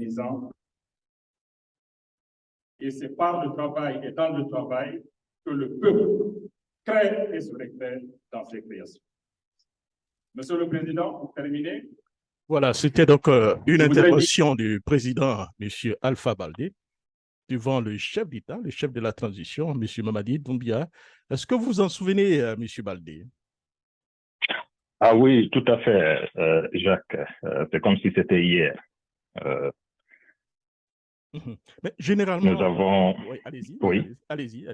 10 ans. Et c'est par le travail et dans le travail que le peuple crée et se récrée dans ses créations. Monsieur le Président, pour terminer. Voilà, c'était donc une intervention du président, M. Alpha Baldé, devant le chef d'État, le chef de la transition, M. Mamadi Doumbia. Est-ce que vous vous en souvenez, M. Baldé? Ah oui, tout à fait, Jacques. C'est comme si c'était hier. Mais généralement... Nous avons... Oui, allez-y. Oui. Allez-y.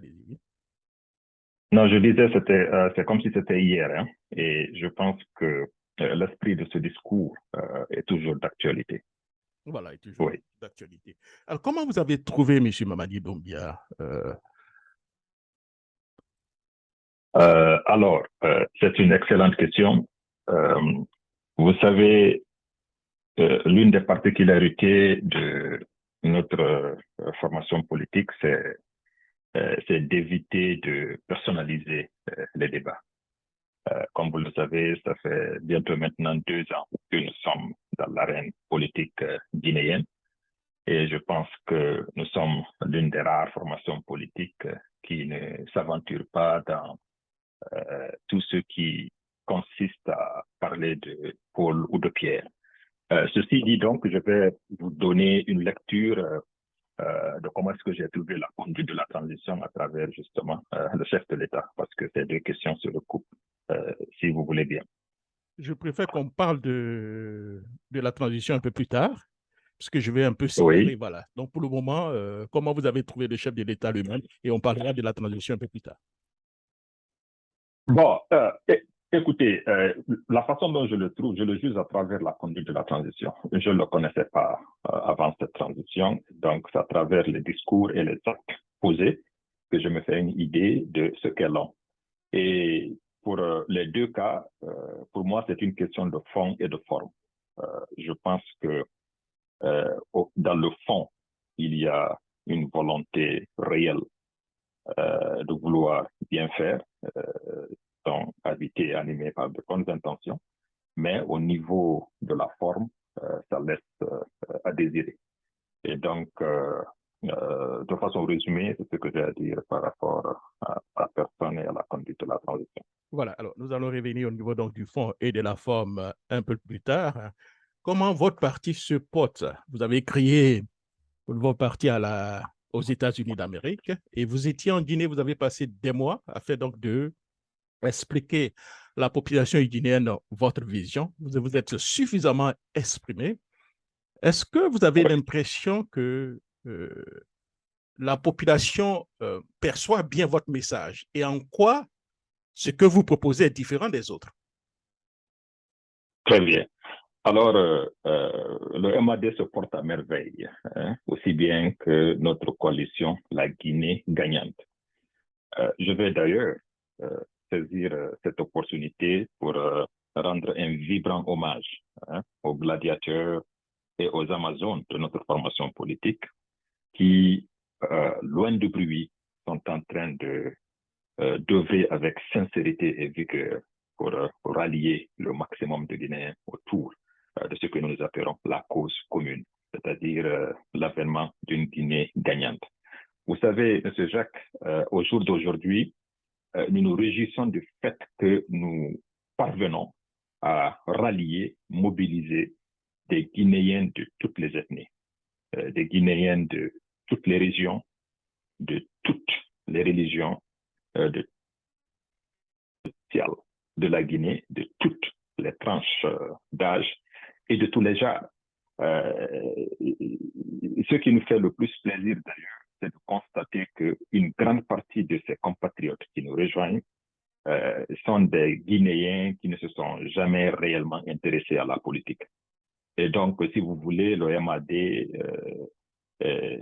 Non, je disais, c'est comme si c'était hier. Hein, et je pense que l'esprit de ce discours est toujours d'actualité. Voilà, est toujours d'actualité. Alors, comment vous avez trouvé M. Mamadi Doumbia? Alors, c'est une excellente question. Vous savez, l'une des particularités de notre formation politique, c'est d'éviter de personnaliser les débats. Comme vous le savez, ça fait bientôt maintenant 2 ans que nous sommes dans l'arène politique guinéenne. Et je pense que nous sommes l'une des rares formations politiques qui ne s'aventure pas dans tout ce qui consiste à parler de Paul ou de Pierre. Ceci dit donc, je vais vous donner une lecture de comment est-ce que j'ai trouvé la conduite de la transition à travers justement le chef de l'État, parce que ces deux questions se recoupent, si vous voulez bien. Je préfère qu'on parle de la transition un peu plus tard, parce que je vais un peu séparer. Oui. Voilà. Donc, pour le moment, comment vous avez trouvé le chef de l'État lui-même, et on parlera de la transition un peu plus tard. Bon, écoutez, la façon dont je le trouve, je le juge à travers la conduite de la transition. Je ne le connaissais pas avant cette transition, donc c'est à travers les discours et les actes posés que je me fais une idée de ce qu'est l'homme. Et pour les deux cas, pour moi, c'est une question de fond et de forme. Je pense que dans le fond, il y a une volonté réelle de vouloir bien faire, sont habité et animé par de bonnes intentions, mais au niveau de la forme, ça laisse à désirer. Et donc, de façon résumée, c'est ce que j'ai à dire par rapport à la personne et à la conduite de la transition. Voilà, alors nous allons revenir au niveau donc, du fond et de la forme un peu plus tard. Comment votre parti se porte? Vous avez créé votre parti aux États-Unis d'Amérique et vous étiez en Guinée, vous avez passé des mois afin donc de expliquer à la population guinéenne votre vision. Vous vous êtes suffisamment exprimé. Est-ce que vous avez l'impression que la population perçoit bien votre message et en quoi ce que vous proposez est différent des autres? Très bien. Alors, le MAD se porte à merveille, hein, aussi bien que notre coalition, la Guinée gagnante. Je vais d'ailleurs saisir cette opportunité pour rendre un vibrant hommage aux gladiateurs et aux Amazones de notre formation politique qui, loin du bruit, sont en train d'œuvrer avec sincérité et vigueur pour rallier le maximum de Guinéens autour de ce que nous appelons la cause commune, c'est-à-dire l'avènement d'une Guinée gagnante. Vous savez, M. Jacques, au jour d'aujourd'hui, nous nous réjouissons du fait que nous parvenons à rallier, mobiliser des Guinéens de toutes les ethnies, des Guinéens de toutes les régions, de toutes les religions, de la Guinée, de toutes les tranches d'âge et de tous les genres. Ce qui nous fait le plus plaisir d'ailleurs, c'est de constater qu'une grande partie de ces compatriotes qui nous rejoignent sont des Guinéens qui ne se sont jamais réellement intéressés à la politique. Et donc, si vous voulez, le MAD, c'est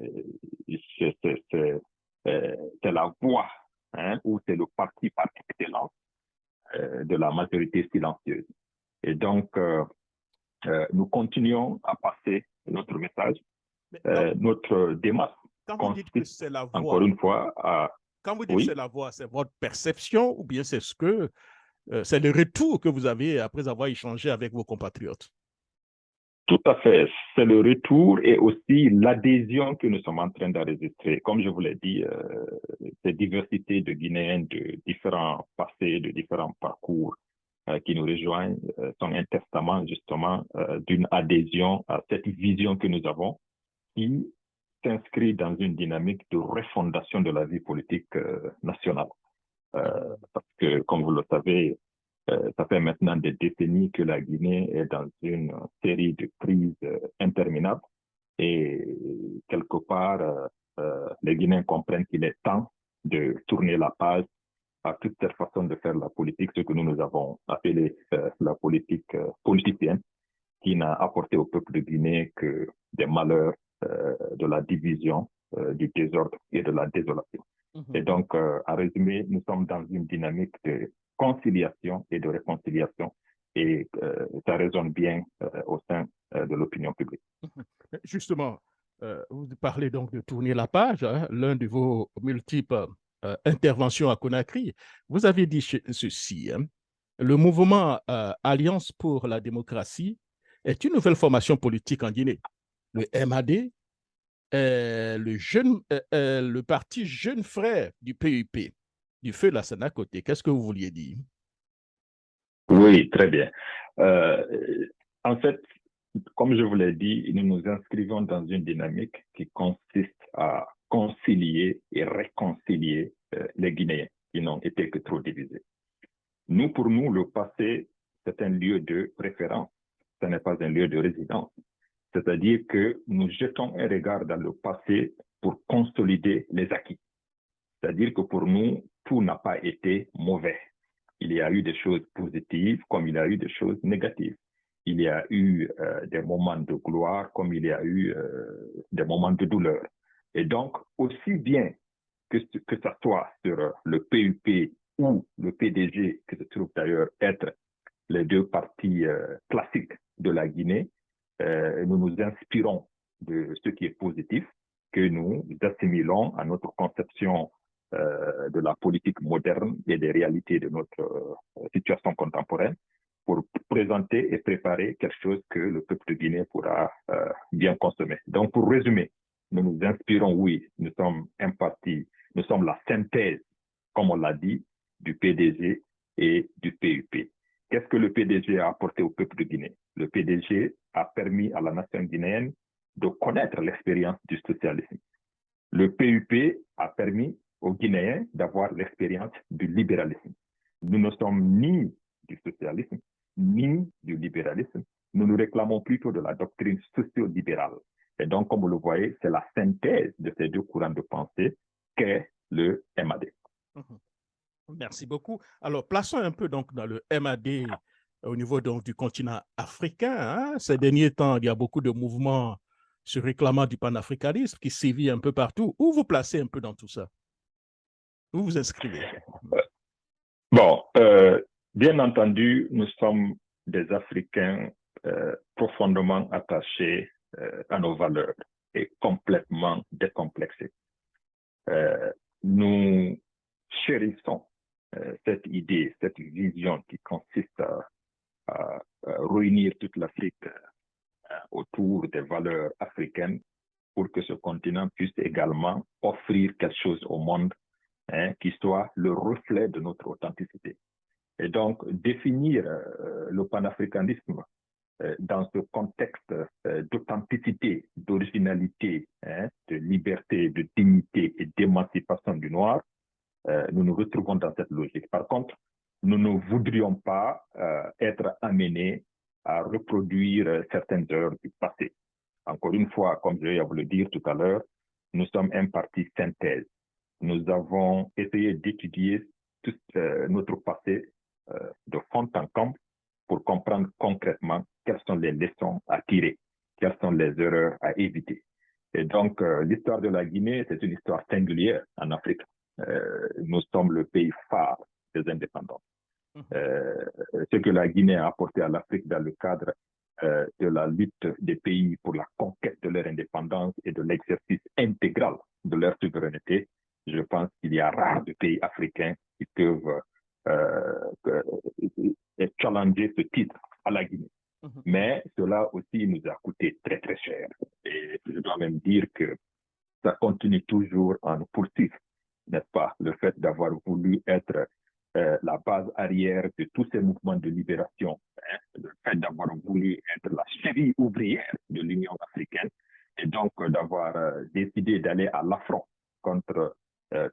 la voie, hein, ou c'est le parti par excellence de la majorité silencieuse. Et donc, nous continuons à passer notre message, notre démarche. Quand vous dites que c'est la voie, encore une fois, quand vous dites que c'est la voie, c'est votre perception ou bien c'est c'est le retour que vous avez après avoir échangé avec vos compatriotes? Tout à fait. C'est le retour et aussi l'adhésion que nous sommes en train d'enregistrer. Comme je vous l'ai dit, cette diversité de Guinéens de différents passés, de différents parcours qui nous rejoignent sont un testament justement d'une adhésion à cette vision que nous avons qui s'inscrit dans une dynamique de refondation de la vie politique nationale. Parce que, comme vous le savez, ça fait maintenant des décennies que la Guinée est dans une série de crises interminables et quelque part, les Guinéens comprennent qu'il est temps de tourner la page à toute cette façon de faire la politique, ce que nous avons appelé la politique politicienne, qui n'a apporté au peuple de Guinée que des malheurs, de la division, du désordre et de la désolation. Et donc, en résumé, nous sommes dans une dynamique de conciliation et de réconciliation et ça résonne bien au sein de l'opinion publique. Justement, vous parlez donc de tourner la page, hein, l'un de vos multiples interventions à Conakry. Vous avez dit ceci, hein, le mouvement Alliance pour la démocratie est une nouvelle formation politique en Guinée. Le MAD le parti jeune frère du PUP, du feu Lassana Conté. Qu'est-ce que vous vouliez dire? Oui, très bien. En fait, comme je vous l'ai dit, nous nous inscrivons dans une dynamique qui consiste à concilier et réconcilier les Guinéens qui n'ont été que trop divisés. Pour nous, le passé, c'est un lieu de référence, ce n'est pas un lieu de résidence. C'est-à-dire que nous jetons un regard dans le passé pour consolider les acquis. C'est-à-dire que pour nous, tout n'a pas été mauvais. Il y a eu des choses positives comme il y a eu des choses négatives. Il y a eu des moments de gloire comme il y a eu des moments de douleur. Et donc, aussi bien que ça soit sur le PUP ou le PDG, que se trouve d'ailleurs être les deux partis classiques de la Guinée, nous nous inspirons de ce qui est positif, que nous assimilons à notre conception de la politique moderne et des réalités de notre situation contemporaine pour présenter et préparer quelque chose que le peuple de Guinée pourra bien consommer. Donc, pour résumer, nous nous inspirons, oui, nous sommes un parti, nous sommes la synthèse, comme on l'a dit, du PDG et du PUP. Qu'est-ce que le PDG a apporté au peuple de Guinée? Le PDG a permis à la nation guinéenne de connaître l'expérience du socialisme. Le PUP a permis aux Guinéens d'avoir l'expérience du libéralisme. Nous ne sommes ni du socialisme, ni du libéralisme. Nous nous réclamons plutôt de la doctrine socio-libérale. Et donc, comme vous le voyez, c'est la synthèse de ces deux courants de pensée qu'est le MAD. Merci beaucoup. Alors, plaçons un peu donc dans le MAD au niveau donc du continent africain. Hein. Ces derniers temps, il y a beaucoup de mouvements se réclamant du panafricanisme qui sévit un peu partout. Où vous placez un peu dans tout ça? Où vous inscrivez? Bon, bien entendu, nous sommes des Africains profondément attachés à nos valeurs et complètement décomplexés. Nous chérissons cette idée, cette vision qui consiste à réunir toute l'Afrique autour des valeurs africaines pour que ce continent puisse également offrir quelque chose au monde qui soit le reflet de notre authenticité. Et donc, définir le panafricanisme dans ce contexte d'authenticité, d'originalité, de liberté, de dignité et d'émancipation du noir, nous nous retrouvons dans cette logique. Par contre, nous ne voudrions pas être amenés à reproduire certaines heures du passé. Encore une fois, comme je vais vous le dire tout à l'heure, nous sommes un parti synthèse. Nous avons essayé d'étudier tout notre passé de fond en comble pour comprendre concrètement quelles sont les leçons à tirer, quelles sont les erreurs à éviter. Et donc, l'histoire de la Guinée, c'est une histoire singulière en Afrique. Nous sommes le pays phare des indépendants. Ce que la Guinée a apporté à l'Afrique dans le cadre de la lutte des pays pour la conquête de leur indépendance et de l'exercice intégral de leur souveraineté, je pense qu'il y a rare de pays africains qui peuvent challenger ce titre à la Guinée. Mais cela aussi nous a cher. Et je dois même dire que ça continue toujours à nous poursuivre, n'est-ce pas? Le fait d'avoir voulu être la base arrière de tous ces mouvements de libération, hein, le fait d'avoir voulu être la cheville ouvrière de l'Union africaine, et donc d'avoir décidé d'aller à l'affront contre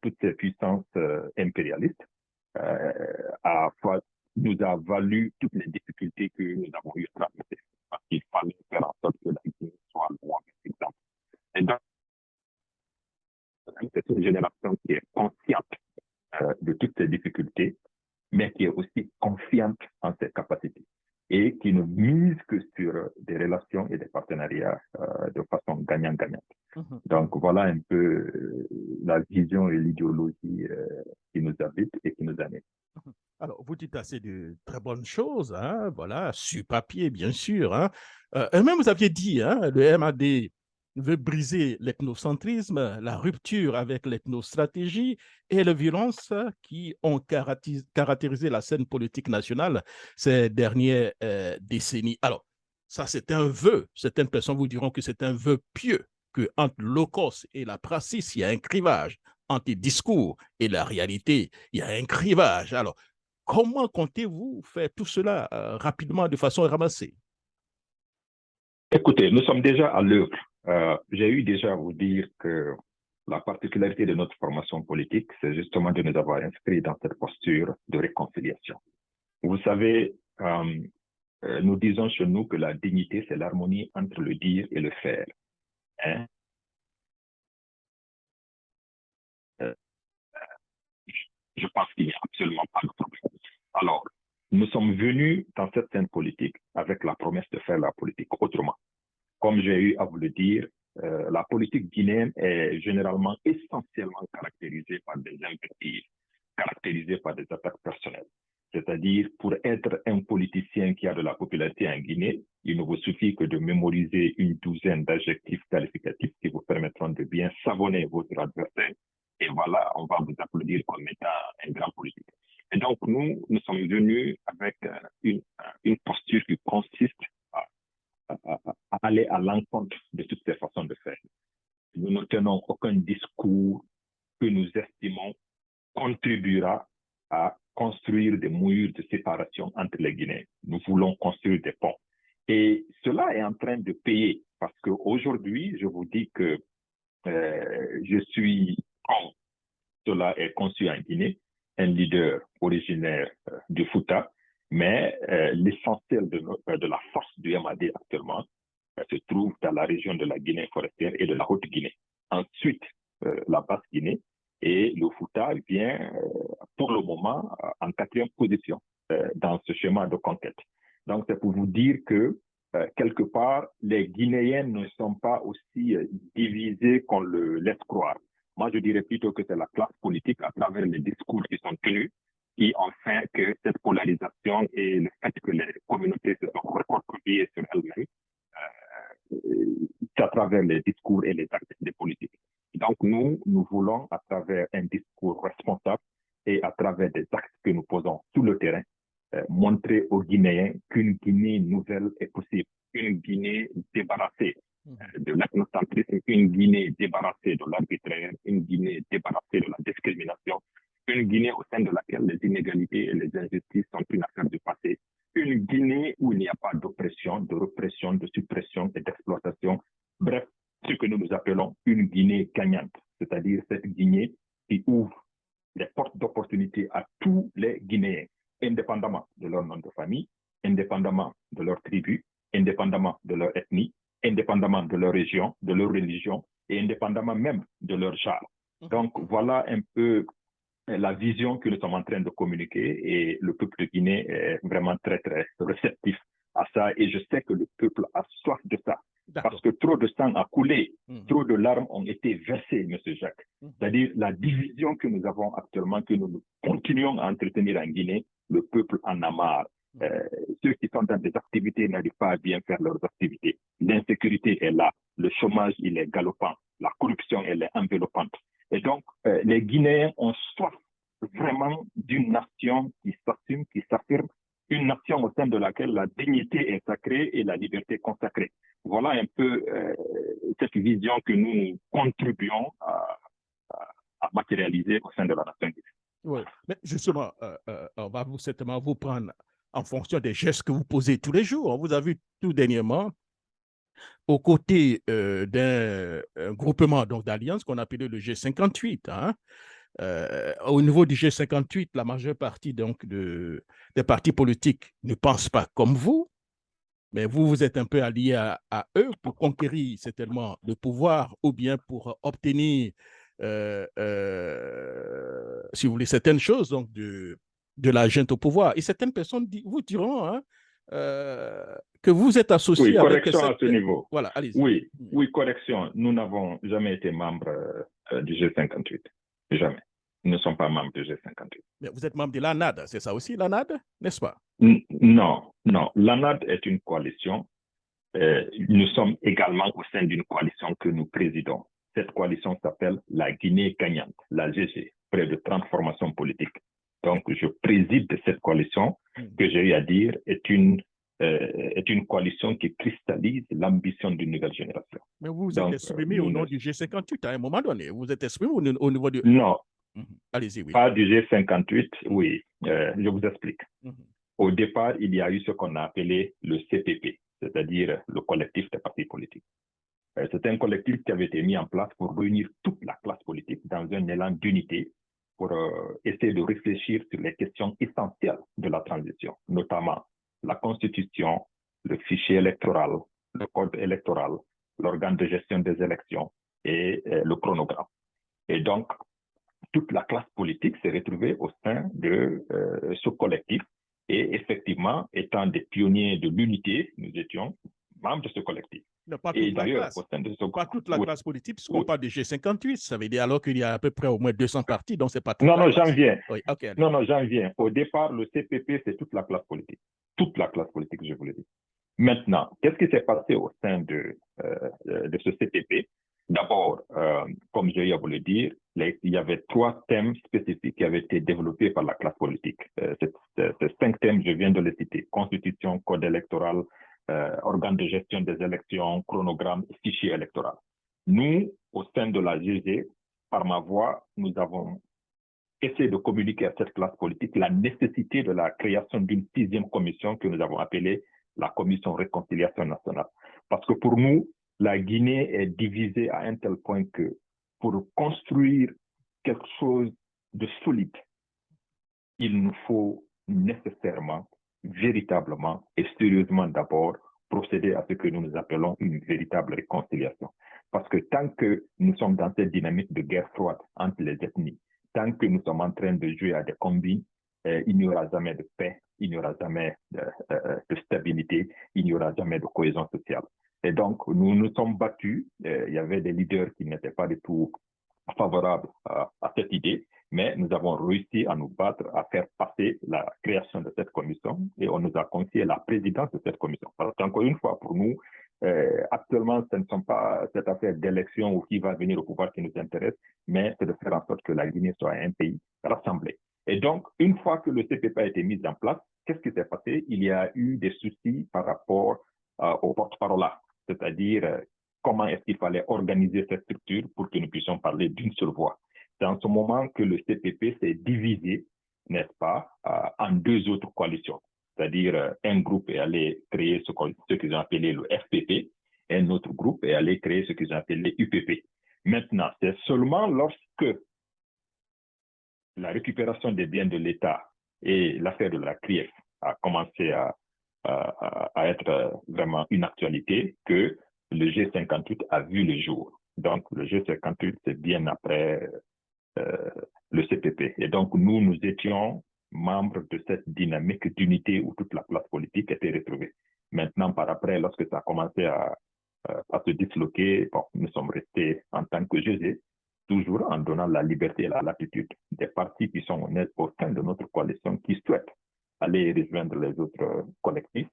toutes ces puissances impérialistes, nous a valu toutes les difficultés que nous avons eu à traverser. Parce qu'il fallait faire en sorte que la Guinée soit loin, par exemple. Et donc, c'est une génération qui est consciente de toutes ces difficultés, mais qui est aussi confiante en ses capacités et qui ne mise que sur des relations et des partenariats de façon gagnant-gagnante. Donc, voilà un peu la vision et l'idéologie qui nous habite et qui nous anime. Alors, vous dites assez de très bonnes choses, hein, voilà, sur papier, bien sûr. Hein. Et même vous aviez dit, hein, le MAD veut briser l'ethnocentrisme, la rupture avec l'ethnostratégie et les violences qui ont caractérisé la scène politique nationale ces dernières décennies. Alors, ça, c'est un vœu. Certaines personnes vous diront que c'est un vœu pieux, que entre l'Holocauste et la praxis, il y a un clivage. Entre les discours et la réalité, il y a un clivage. Alors, comment comptez-vous faire tout cela rapidement, de façon ramassée? Écoutez, nous sommes déjà à l'œuvre. J'ai eu déjà à vous dire que la particularité de notre formation politique, c'est justement de nous avoir inscrits dans cette posture de réconciliation. Vous savez, nous disons chez nous que la dignité, c'est l'harmonie entre le dire et le faire. Hein? Je pense qu'il n'y a absolument pas de problème. Alors, nous sommes venus dans cette scène politique avec la promesse de faire la politique autrement. Comme j'ai eu à vous le dire, la politique guinéenne est généralement essentiellement caractérisée par des invectives, caractérisée par des attaques personnelles. C'est-à-dire, pour être un politicien qui a de la popularité en Guinée, il ne vous suffit que de mémoriser une douzaine d'adjectifs qualificatifs qui vous permettront de bien savonner votre adversaire. Et voilà, on va vous applaudir comme étant un grand politique. Et donc, nous sommes venus avec une posture qui consiste à aller à l'encontre de toutes ces façons de faire. Nous ne tenons aucun discours que nous estimons contribuera à construire des murs de séparation entre les Guinéens. Nous voulons construire des ponts. Et cela est en train de payer parce qu'aujourd'hui, je vous dis que je suis, comme cela est conçu en Guinée, un leader originaire du Fouta, mais l'essentiel de la force du MAD actuellement se trouve dans la région de la Guinée forestière et de la Haute-Guinée. Ensuite, la Basse-Guinée et le Fouta vient pour le moment en 4e position dans ce schéma de conquête. Donc, c'est pour vous dire que quelque part, les Guinéens ne sont pas aussi divisés qu'on le laisse croire. Moi, je dirais plutôt que c'est la classe politique à travers les discours qui sont tenus qui ont fait que cette polarisation et le fait que les communautés se sont recroquevillées sur elles-mêmes, c'est à travers les discours et les actes des politiques. Donc, nous voulons, à travers un discours responsable et à travers des actes que nous posons sur le terrain, montrer aux Guinéens qu'une Guinée nouvelle est possible, une Guinée débarrassée de l'ethnocentrisme, une Guinée débarrassée de l'arbitraire, une Guinée débarrassée de la discrimination, une Guinée au sein de laquelle les inégalités et les injustices sont une affaire du passé, une Guinée où il n'y a pas d'oppression, de répression, de suppression et d'exploitation. Bref, ce que nous appelons une Guinée gagnante, c'est-à-dire cette Guinée qui ouvre les portes d'opportunité à tous les Guinéens, indépendamment de leur nom de famille, indépendamment de leur tribu, indépendamment de leur ethnie, indépendamment de leur région, de leur religion et indépendamment même de leur genre. Donc, voilà un peu la vision que nous sommes en train de communiquer et le peuple de Guinée est vraiment très, très réceptif à ça et je sais que le peuple a soif de ça. Parce que trop de sang a coulé, trop de larmes ont été versées, M. Jacques. C'est-à-dire la division que nous avons actuellement, que nous continuons à entretenir en Guinée, le peuple en a marre. Ceux qui sont dans des activités n'arrivent pas à bien faire leurs activités. L'insécurité est là, le chômage il est galopant, la corruption elle est enveloppante. Et donc, les Guinéens ont soif vraiment d'une nation qui s'assume, qui s'affirme une nation au sein de laquelle la dignité est sacrée et la liberté consacrée. Voilà un peu cette vision que nous contribuons à matérialiser au sein de la nation. Oui, mais justement, on va certainement vous prendre en fonction des gestes que vous posez tous les jours. On vous a vu tout dernièrement aux côtés d'un groupement d'alliance qu'on appelait le G58. Hein. Au niveau du G58, la majeure partie donc, des partis politiques ne pensent pas comme vous, mais vous êtes un peu allié à eux pour conquérir certainement le pouvoir ou bien pour obtenir, si vous voulez, certaines choses donc, de la junte au pouvoir. Et certaines personnes vous diront hein, que vous êtes associé oui, avec... correction à ce niveau. Voilà, allez-y. Oui, oui, correction. Nous n'avons jamais été membres du G58. Jamais. Nous ne sommes pas membres du G58. Mais vous êtes membre de l'ANAD, c'est ça aussi l'ANAD, n'est-ce pas? Non, non. L'ANAD est une coalition. Nous sommes également au sein d'une coalition que nous présidons. Cette coalition s'appelle la Guinée gagnante, la GG, près de 30 formations politiques. Donc, je préside cette coalition que j'ai eu à dire est une coalition qui cristallise l'ambition d'une nouvelle génération. Mais vous vous êtes exprimé au nom du G58 à un moment donné. Vous êtes exprimé au niveau du... Non. Allez-y, oui. Pas du G58, oui. Je vous explique. Au départ, il y a eu ce qu'on a appelé le CPP, c'est-à-dire le collectif des partis politiques. C'est un collectif qui avait été mis en place pour réunir toute la classe politique dans un élan d'unité pour essayer de réfléchir sur les questions essentielles de la transition, notamment la constitution, le fichier électoral, le code électoral, l'organe de gestion des élections et le chronogramme. Et donc, toute la classe politique s'est retrouvée au sein de ce collectif. Et effectivement, étant des pionniers de l'unité, nous étions membres de ce collectif. Non, pas toute la classe. Pas toute la classe politique, puisqu'on parle de G58, ça veut dire alors qu'il y a à peu près au moins 200 partis, donc c'est pas toute la classe. Non, j'en viens. Oui, okay, non, j'en viens. Au départ, le CPP, c'est toute la classe politique. Toute la classe politique, je vous le dis. Maintenant, qu'est-ce qui s'est passé au sein de ce CPP? D'abord, comme j'ai eu à vous le dire, il y avait 3 thèmes spécifiques qui avaient été développés par la classe politique. Ces 5 thèmes, je viens de les citer. Constitution, code électoral, organe de gestion des élections, chronogramme, fichier électoral. Nous, au sein de la GG, par ma voix, nous avons essayé de communiquer à cette classe politique la nécessité de la création d'une 6e commission que nous avons appelée la commission réconciliation nationale. Parce que pour nous, la Guinée est divisée à un tel point que pour construire quelque chose de solide, il nous faut nécessairement, véritablement et sérieusement d'abord procéder à ce que nous appelons une véritable réconciliation. Parce que tant que nous sommes dans cette dynamique de guerre froide entre les ethnies, tant que nous sommes en train de jouer à des combines, il n'y aura jamais de paix, il n'y aura jamais de stabilité, il n'y aura jamais de cohésion sociale. Et donc, nous nous sommes battus. Il y avait des leaders qui n'étaient pas du tout favorables à cette idée, mais nous avons réussi à nous battre, à faire passer la création de cette commission et on nous a confié la présidence de cette commission. Parce qu'encore une fois, pour nous, actuellement, ce ne sont pas cette affaire d'élection ou qui va venir au pouvoir qui nous intéresse, mais c'est de faire en sorte que la Guinée soit un pays rassemblé. Et donc, une fois que le CPP a été mis en place, qu'est-ce qui s'est passé? Il y a eu des soucis par rapport au porte-parole, c'est-à-dire comment est-ce qu'il fallait organiser cette structure pour que nous puissions parler d'une seule voix. C'est en ce moment que le CPP s'est divisé, n'est-ce pas, en 2 autres coalitions. C'est-à-dire un groupe est allé créer ce qu'ils ont appelé le FPP, et un autre groupe est allé créer ce qu'ils ont appelé UPP. Maintenant, c'est seulement lorsque la récupération des biens de l'État et l'affaire de la CRIEF a commencé à être vraiment une actualité que le G58 a vu le jour. Donc, le G58, c'est bien après le CPP. Et donc, nous étions membres de cette dynamique d'unité où toute la classe politique était retrouvée. Maintenant, par après, lorsque ça a commencé à se disloquer, bon, nous sommes restés en tant que GG, toujours en donnant la liberté et la latitude des partis qui sont au sein de notre coalition qui souhaitent aller rejoindre les autres collectifs,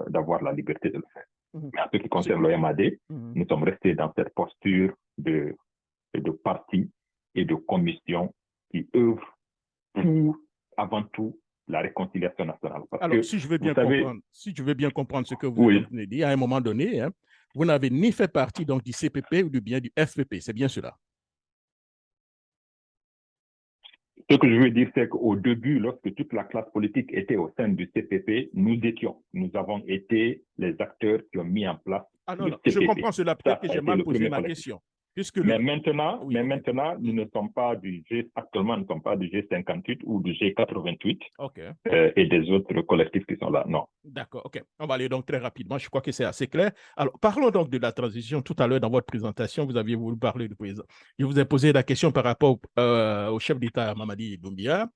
d'avoir la liberté de le faire. Mais en ce qui concerne le MAD, nous sommes restés dans cette posture de parti et de commission qui œuvrent pour, avant tout, la réconciliation nationale. Parce Alors, que, si je veux bien vous savez, comprendre, si je veux bien comprendre ce que vous oui, êtes en train de dire, à un moment donné, hein, vous n'avez ni fait partie donc, du CPP ou bien du FPP, c'est bien cela? ce que je veux dire, c'est qu'au début, lorsque toute la classe politique était au sein du CPP, nous avons été les acteurs qui ont mis en place Ah non, le non, je CPP. comprends cela. Peut-être que Ça a j'ai été mal le posé premier ma collectif. question. Puisque Mais le... maintenant, Oui, ok. nous ne sommes pas du G, actuellement, nous ne sommes pas du G58 ou du G88 OK. et des autres collectifs qui sont là. Non. D'accord, OK. On va aller donc très rapidement. Je crois que c'est assez clair. Alors, parlons donc de la transition. Tout à l'heure, dans votre présentation, vous aviez voulu parler du président. Je vous ai posé la question par rapport au chef d'État Mamadi Doumbia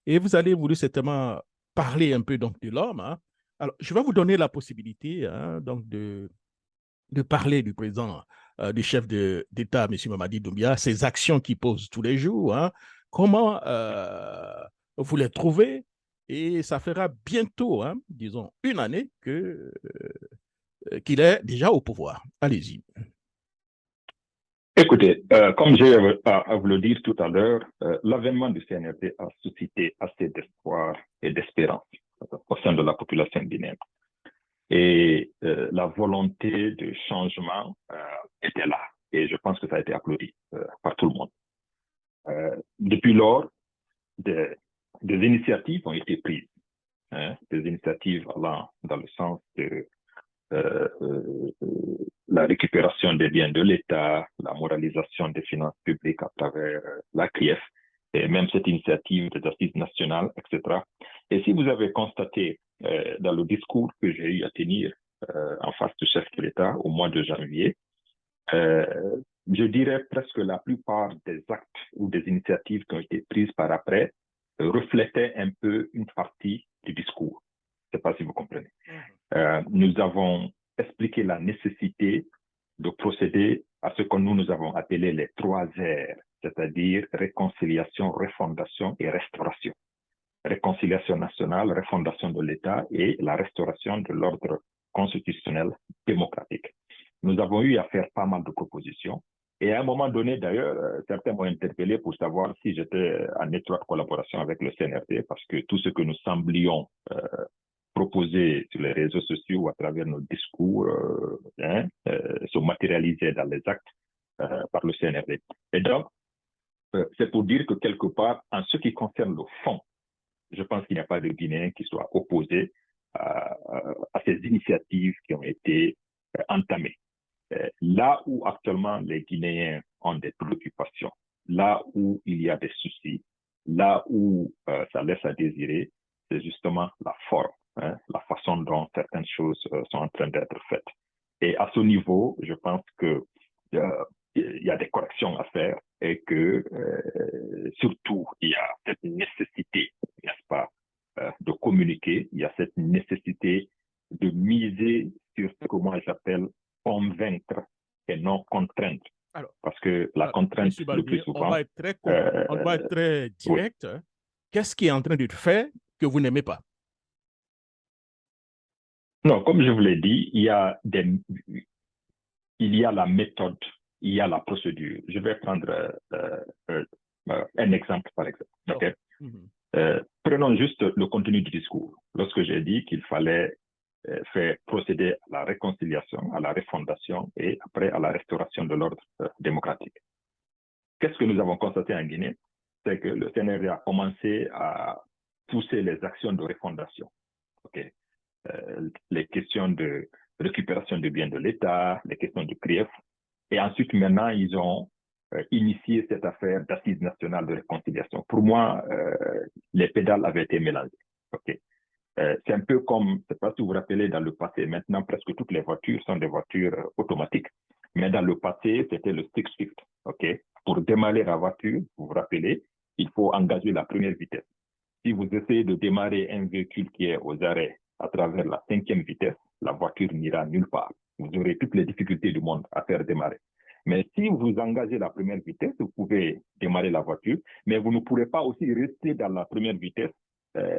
et vous allez voulu certainement parler un peu donc de l'homme, hein. Alors, je vais vous donner la possibilité hein, donc de parler du président, du chef d'État, M. Mamadi Doumbia, ses actions qu'il pose tous les jours, hein, comment vous les trouvez, et ça fera bientôt, hein, disons, une année qu'il est déjà au pouvoir. Allez-y. Écoutez, comme j'ai à vous le dire tout à l'heure, l'avènement du CNRD a suscité assez d'espoir et d'espérance au sein de la population guinéenne. Et la volonté de changement était là. Et je pense que ça a été applaudi par tout le monde. Depuis lors, des initiatives ont été prises, hein, des initiatives allant dans le sens de la récupération des biens de l'État, la moralisation des finances publiques à travers la CRIEF, et même cette initiative des assises nationales, etc. Et si vous avez constaté dans le discours que j'ai eu à tenir en face du chef de l'État au mois de janvier, je dirais presque la plupart des actes ou des initiatives qui ont été prises par après reflétaient un peu une partie du discours. Je ne sais pas si vous comprenez. Nous avons expliqué la nécessité de procéder à ce que nous avons appelé les 3 R, c'est-à-dire réconciliation, refondation et restauration. Réconciliation nationale, refondation de l'État et la restauration de l'ordre constitutionnel démocratique. Nous avons eu à faire pas mal de propositions. Et à un moment donné, d'ailleurs, certains m'ont interpellé pour savoir si j'étais en étroite collaboration avec le CNRD, parce que tout ce que nous semblions proposer sur les réseaux sociaux ou à travers nos discours se matérialiser dans les actes par le CNRD. Et donc, c'est pour dire que quelque part, en ce qui concerne le fond, je pense qu'il n'y a pas de Guinéen qui soit opposé à ces initiatives qui ont été entamées. Là où actuellement les Guinéens ont des préoccupations, là où il y a des soucis, là où ça laisse à désirer, c'est justement la forme, hein, la façon dont certaines choses sont en train d'être faites. Et à ce niveau, je pense que il y a des corrections à faire et que surtout, il y a cette nécessité, n'est-ce pas, de communiquer, il y a cette nécessité de miser sur ce que moi j'appelle convaincre et non contraindre. Alors, parce que la contrainte, M. le plus Baldier, souvent... on va être très direct. Oui. Qu'est-ce qui est en train de faire que vous n'aimez pas? Non, comme je vous l'ai dit, il y a la méthode, il y a la procédure. Je vais prendre un exemple, par exemple. Okay? Prenons juste le contenu du discours. Lorsque j'ai dit qu'il fallait faire procéder à la réconciliation, à la refondation et après à la restauration de l'ordre démocratique. Qu'est-ce que nous avons constaté en Guinée? C'est que le CNRD a commencé à pousser les actions de refondation. Okay? Les questions de récupération des biens de l'État, les questions de CRIEF. Et ensuite, maintenant, ils ont initié cette affaire d'assises nationales de réconciliation. Pour moi, les pédales avaient été mélangées. Okay? C'est un peu comme, je ne sais pas si vous vous rappelez, dans le passé, maintenant presque toutes les voitures sont des voitures automatiques. Mais dans le passé, c'était le stick shift. Okay? Pour démarrer la voiture, vous vous rappelez, il faut engager la première vitesse. Si vous essayez de démarrer un véhicule qui est aux arrêts à travers la 5e vitesse, la voiture n'ira nulle part. Vous aurez toutes les difficultés du monde à faire démarrer. Mais si vous engagez la première vitesse, vous pouvez démarrer la voiture, mais vous ne pourrez pas aussi rester dans la première vitesse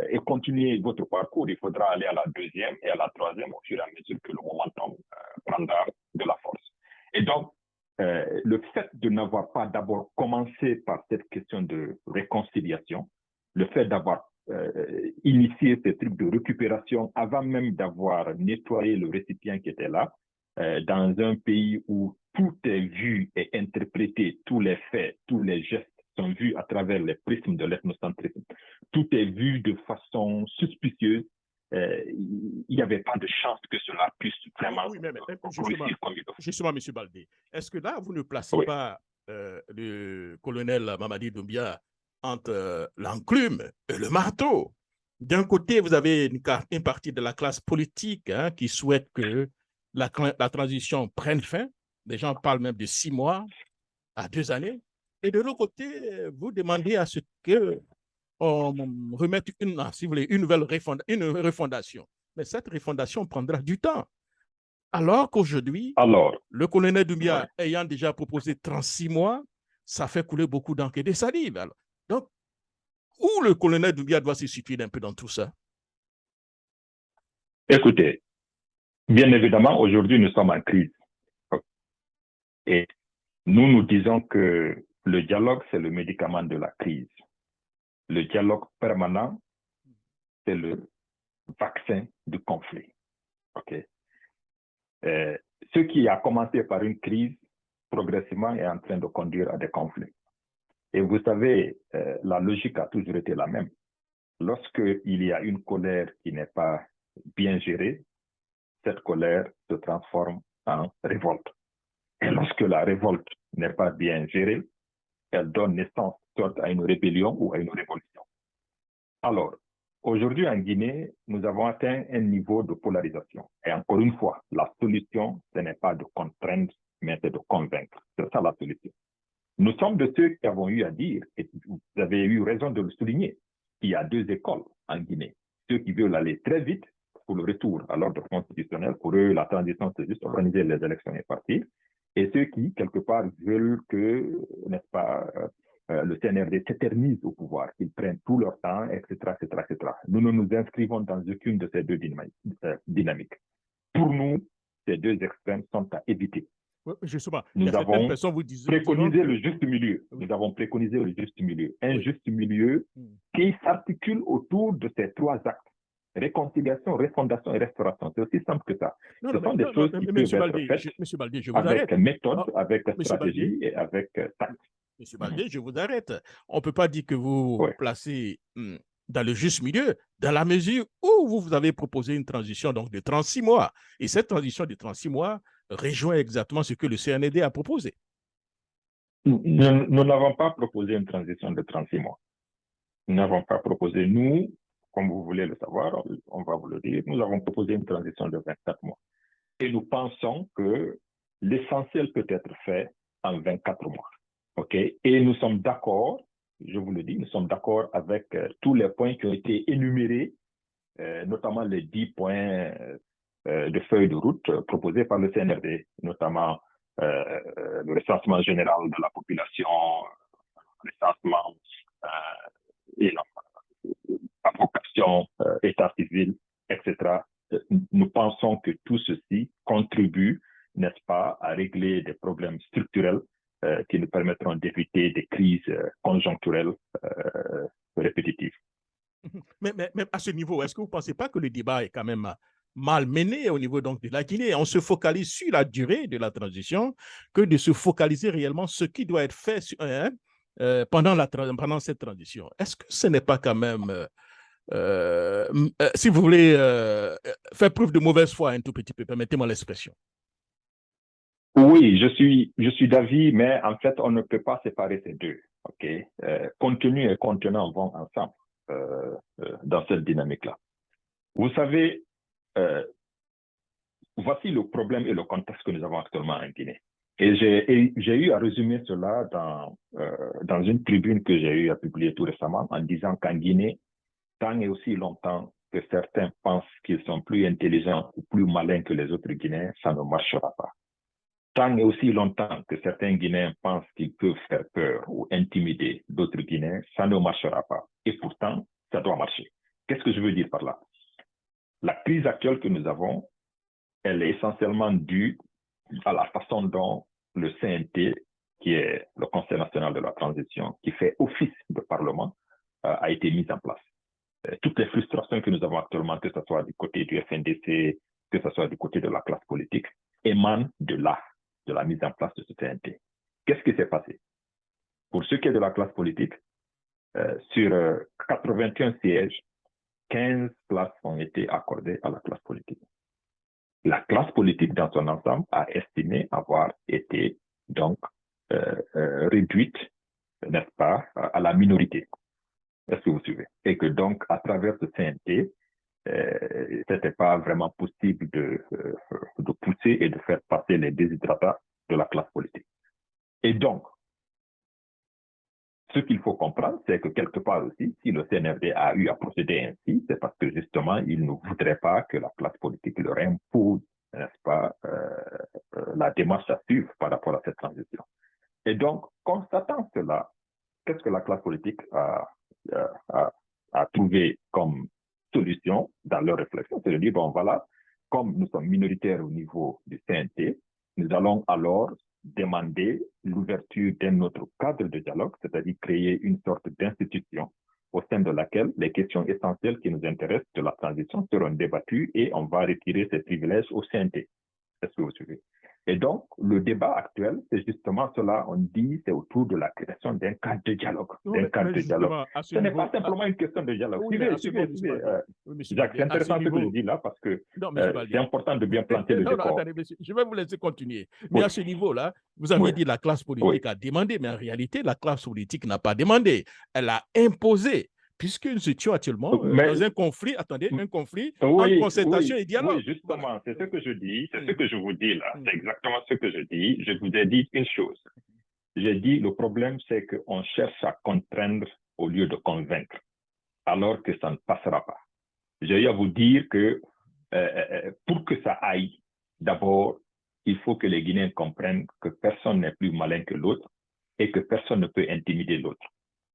et continuer votre parcours. Il faudra aller à la 2e et à la 3e au fur et à mesure que le momentum prendra de la force. Et donc, le fait de n'avoir pas d'abord commencé par cette question de réconciliation, le fait d'avoir initié ces trucs de récupération avant même d'avoir nettoyé le récipient qui était là, dans un pays où tout est vu et interprété, tous les faits, tous les gestes sont vus à travers les prismes de l'ethnocentrisme. Tout est vu de façon suspicieuse. Il n'y avait pas de chance que cela puisse vraiment réussir comme il faut. Justement, M. Baldé, est-ce que là, vous ne placez pas le colonel Mamadi Doumbia entre l'enclume et le marteau? D'un côté, vous avez une partie de la classe politique qui souhaite que la transition prenne fin. Les gens parlent même de 6 mois à 2 années. Et de l'autre côté, vous demandez à ce que on remette si vous voulez, une refondation. Mais cette refondation prendra du temps. Alors qu'aujourd'hui, le colonel Doumbia ayant déjà proposé 36 mois, ça fait couler beaucoup d'encre et de salive. Alors, donc, où le colonel Doumbia doit se situer un peu dans tout ça? Écoutez, bien évidemment, aujourd'hui, nous sommes en crise. Et nous disons que le dialogue, c'est le médicament de la crise. Le dialogue permanent, c'est le vaccin du conflit. Ce qui a commencé par une crise, progressivement, est en train de conduire à des conflits. Et vous savez, la logique a toujours été la même. Lorsqu'il y a une colère qui n'est pas bien gérée, cette colère se transforme en révolte. Et lorsque la révolte n'est pas bien gérée, elle donne naissance soit à une rébellion ou à une révolution. Alors, aujourd'hui en Guinée, nous avons atteint un niveau de polarisation. Et encore une fois, la solution, ce n'est pas de contraindre, mais c'est de convaincre. C'est ça la solution. Nous sommes de ceux qui avons eu à dire, et vous avez eu raison de le souligner, qu'il y a 2 écoles en Guinée. Ceux qui veulent aller très vite pour le retour à l'ordre constitutionnel, pour eux, la transition, c'est juste organiser les élections et partir, et ceux qui, quelque part, veulent que, n'est-ce pas, le CNRD s'éternise au pouvoir, qu'ils prennent tout leur temps, etc., etc., etc. Nous ne nous inscrivons dans aucune de ces 2 dynamiques. Pour nous, ces 2 extrêmes sont à éviter. Justement, nous avons préconisé le juste milieu. Nous avons préconisé le juste milieu. Un juste milieu qui s'articule autour de ces 3 actes. Réconciliation, refondation et restauration. C'est aussi simple que ça. Ce sont des choses qui peuvent être faites avec méthode, avec stratégie et avec tact. Monsieur Baldé, je vous arrête. On ne peut pas dire que vous placez dans le juste milieu, dans la mesure où vous avez proposé une transition donc, de 36 mois. Et cette transition de 36 mois rejoint exactement ce que le CNRD a proposé. Nous n'avons pas proposé une transition de 36 mois. Nous n'avons pas proposé, nous, comme vous voulez le savoir, on va vous le dire, nous avons proposé une transition de 24 mois. Et nous pensons que l'essentiel peut être fait en 24 mois. Et nous sommes d'accord, je vous le dis, nous sommes d'accord avec tous les points qui ont été énumérés, notamment les 10 points de feuille de route proposés par le CNRD, notamment le recensement général de la population, le recensement et la vocation, état civil, etc. Nous pensons que tout ceci contribue, n'est-ce pas, à régler des problèmes structurels qui nous permettront d'éviter des crises conjoncturelles répétitives. Mais à ce niveau, est-ce que vous ne pensez pas que le débat est quand même mal mené au niveau donc, de la Guinée? On se focalise sur la durée de la transition que de se focaliser réellement sur ce qui doit être fait pendant cette transition. Est-ce que ce n'est pas quand même, si vous voulez, faire preuve de mauvaise foi un tout petit peu, permettez-moi l'expression? Oui, je suis d'avis, mais en fait, on ne peut pas séparer ces deux. Contenu et contenant vont ensemble dans cette dynamique-là. Vous savez, voici le problème et le contexte que nous avons actuellement en Guinée. Et j'ai eu à résumer cela dans une tribune que j'ai eu à publier tout récemment en disant qu'en Guinée, tant et aussi longtemps que certains pensent qu'ils sont plus intelligents ou plus malins que les autres Guinéens, ça ne marchera pas. Tant et aussi longtemps que certains Guinéens pensent qu'ils peuvent faire peur ou intimider d'autres Guinéens, ça ne marchera pas. Et pourtant, ça doit marcher. Qu'est-ce que je veux dire par là? La crise actuelle que nous avons, elle est essentiellement due à la façon dont le CNT, qui est le Conseil national de la transition, qui fait office de parlement, a été mis en place. NDC, que ce soit du côté de la classe politique, émane de la mise en place de ce CNT. Qu'est-ce qui s'est passé? Pour ce qui est de la classe politique, sur 81 sièges, 15 places ont été accordées à la classe politique. La classe politique dans son ensemble a estimé avoir été donc réduite, n'est-ce pas, à la minorité. Est-ce que vous suivez? Et que donc, à travers ce CNT, ce n'était pas vraiment possible de pousser et de faire passer les déshydratats de la classe politique. Et donc, ce qu'il faut comprendre, c'est que quelque part aussi, si le CNRD a eu à procéder ainsi, c'est parce que justement, il ne voudrait pas que la classe politique leur impose, n'est-ce pas, la démarche à suivre par rapport à cette transition. Et donc, constatant cela, qu'est-ce que la classe politique a trouvé comme solution dans leur réflexion? C'est de dire, bon voilà, comme nous sommes minoritaires au niveau du CNT, nous allons alors demander l'ouverture d'un autre cadre de dialogue, c'est-à-dire créer une sorte d'institution au sein de laquelle les questions essentielles qui nous intéressent de la transition seront débattues et on va retirer ces privilèges au CNT. Est-ce que vous suivez? Et donc, le débat actuel, c'est justement cela, on dit, c'est autour de la création d'un cadre de dialogue. Ce n'est pas simplement une question de dialogue. Suivez, Jacques, c'est intéressant ce que je dis là parce que c'est important de bien planter le décor. Attendez, monsieur, je vais vous laisser continuer. Mais à ce niveau-là, vous avez dit la classe politique a demandé, mais en réalité, la classe politique n'a pas demandé. Elle a imposé. Puisque nous étions actuellement dans un conflit, un conflit entre concertation et dialogue. Oui, justement, voilà. C'est ce que je dis, c'est ce que je vous dis là, c'est exactement ce que je dis. Je vous ai dit une chose. J'ai dit, le problème, c'est qu'on cherche à contraindre au lieu de convaincre, alors que ça ne passera pas. J'ai eu à vous dire que pour que ça aille, d'abord, il faut que les Guinéens comprennent que personne n'est plus malin que l'autre et que personne ne peut intimider l'autre.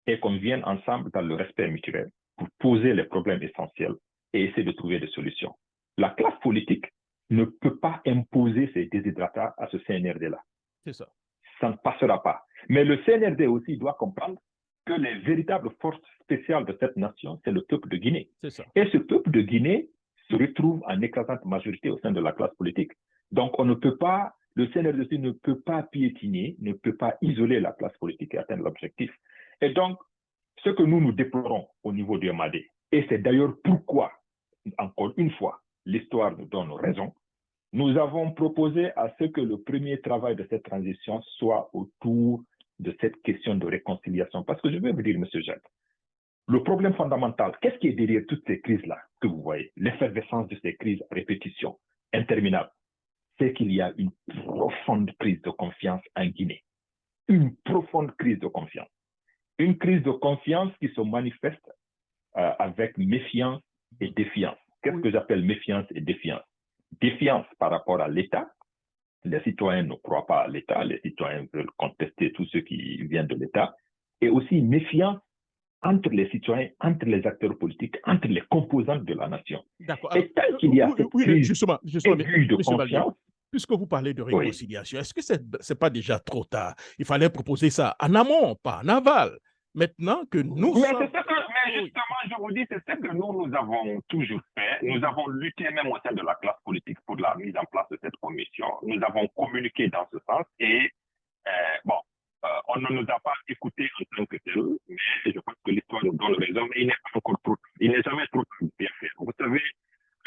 Et qu'on vienne ensemble dans le respect mutuel pour poser les problèmes essentiels et essayer de trouver des solutions. La classe politique ne peut pas imposer ses déshydratats à ce CNRD-là. C'est ça. Ça ne passera pas. Mais le CNRD aussi doit comprendre que les véritables forces spéciales de cette nation, c'est le peuple de Guinée. C'est ça. Et ce peuple de Guinée se retrouve en écrasante majorité au sein de la classe politique. Donc, on ne peut pas, le CNRD ne peut pas piétiner, ne peut pas isoler la classe politique et atteindre l'objectif. Et donc, ce que nous déplorons au niveau du MAD, et c'est d'ailleurs pourquoi, encore une fois, l'histoire nous donne raison, nous avons proposé à ce que le premier travail de cette transition soit autour de cette question de réconciliation. Parce que je vais vous dire, M. Jacques, le problème fondamental, qu'est-ce qui est derrière toutes ces crises-là que vous voyez, l'effervescence de ces crises à répétition interminable, c'est qu'il y a une profonde crise de confiance en Guinée. Une profonde crise de confiance. Une crise de confiance qui se manifeste avec méfiance et défiance. Qu'est-ce que j'appelle méfiance et défiance? Défiance par rapport à l'État. Les citoyens ne croient pas à l'État, les citoyens veulent contester tout ce qui vient de l'État. Et aussi méfiance entre les citoyens, entre les acteurs politiques, entre les composantes de la nation. D'accord. Et tant qu'il y a cette crise justement, aiguë de confiance, puisque vous parlez de réconciliation, est-ce que ce n'est pas déjà trop tard? Il fallait proposer ça en amont, pas en aval. Maintenant que nous justement, je vous dis, c'est ce que nous avons toujours fait. Nous avons lutté même au sein de la classe politique pour la mise en place de cette commission. Nous avons communiqué dans ce sens et on ne nous a pas écoutés en tant que tel, mais je pense que l'histoire nous donne raison, mais il n'est pas encore trop tard. Il n'est jamais trop tard de bien faire. Vous savez,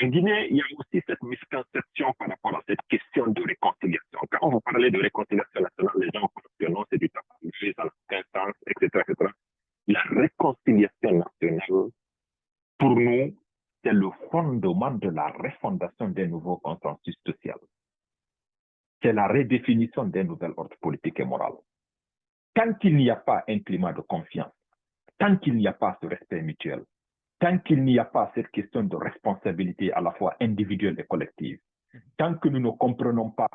en Guinée, il y a aussi cette misconception par rapport à cette question de réconciliation. Quand vous parlez de réconciliation nationale, les gens pensent que non, c'est du tabac, ça n'a aucun sens, etc., etc. La réconciliation nationale, pour nous, c'est le fondement de la refondation d'un nouveau consensus social. C'est la redéfinition d'un nouvel ordre politique et moral. Tant qu'il n'y a pas un climat de confiance, tant qu'il n'y a pas ce respect mutuel, tant qu'il n'y a pas cette question de responsabilité à la fois individuelle et collective, tant que nous ne comprenons pas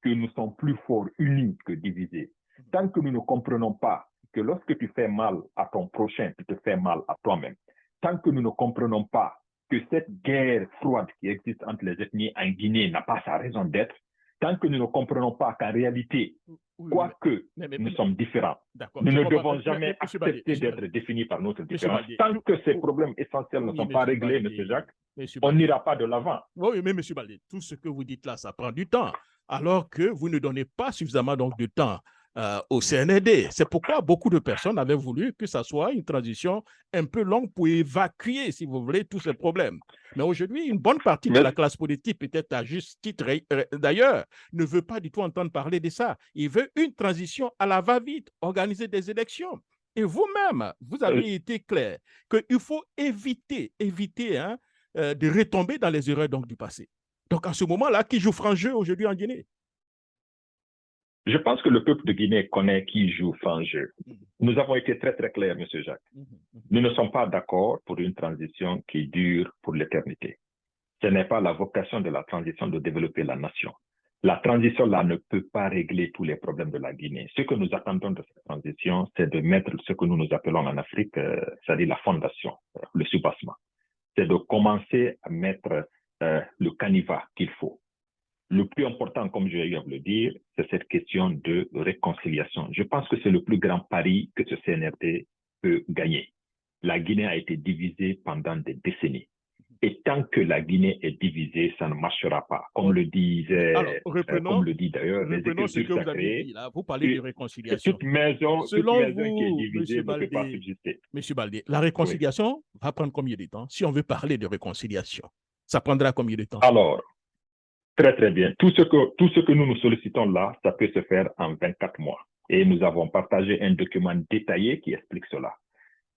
que nous sommes plus forts unis que divisés, tant que nous ne comprenons pas que lorsque tu fais mal à ton prochain, tu te fais mal à toi-même, tant que nous ne comprenons pas que cette guerre froide qui existe entre les ethnies en Guinée n'a pas sa raison d'être, tant que nous ne comprenons pas qu'en réalité, Oui, quoique mais- nous sommes différents. d'accord. Nous je ne comprends. devons jamais Monsieur Baldi, accepter monsieur d'être Baldi, définis par notre monsieur différence. Baldi, Tant que ces tout- problèmes essentiels ne oui, sont pas monsieur réglés, Baldi, M. Jacques, monsieur on Baldi. n'ira pas de l'avant. Oui, mais monsieur Baldi, tout ce que vous dites là, ça prend du temps, alors que vous ne donnez pas suffisamment donc, de temps au CNRD. C'est pourquoi beaucoup de personnes avaient voulu que ça soit une transition un peu longue pour évacuer, si vous voulez, tous ces problèmes. Mais aujourd'hui, une bonne partie de la classe politique, peut-être à juste titre d'ailleurs, ne veut pas du tout entendre parler de ça. Il veut une transition à la va-vite, organiser des élections. Et vous-même, vous avez été clair qu'il faut éviter hein, de retomber dans les erreurs donc, du passé. Donc, à ce moment-là, qui joue franc jeu aujourd'hui en Guinée? Je pense que le peuple de Guinée connaît qui joue franc jeu. Nous avons été très, très clairs, M. Jacques. Nous ne sommes pas d'accord pour une transition qui dure pour l'éternité. Ce n'est pas la vocation de la transition de développer la nation. La transition, là, ne peut pas régler tous les problèmes de la Guinée. Ce que nous attendons de cette transition, c'est de mettre ce que nous appelons en Afrique, c'est-à-dire la fondation, le soubassement. C'est de commencer à mettre le canevas qu'il faut. Le plus important, comme je viens de le dire, c'est cette question de réconciliation. Je pense que c'est le plus grand pari que ce CNRD peut gagner. La Guinée a été divisée pendant des décennies. Et tant que la Guinée est divisée, ça ne marchera pas. Comme le disait, comme le dit d'ailleurs les Écritures sacrées, vous parlez de réconciliation. toute maison qui est divisée ne peut pas subsister. Monsieur Baldi, la réconciliation va prendre combien de temps? Si on veut parler de réconciliation, ça prendra combien de temps? Alors, très, très bien. Tout ce que nous sollicitons là, ça peut se faire en 24 mois. Et nous avons partagé un document détaillé qui explique cela.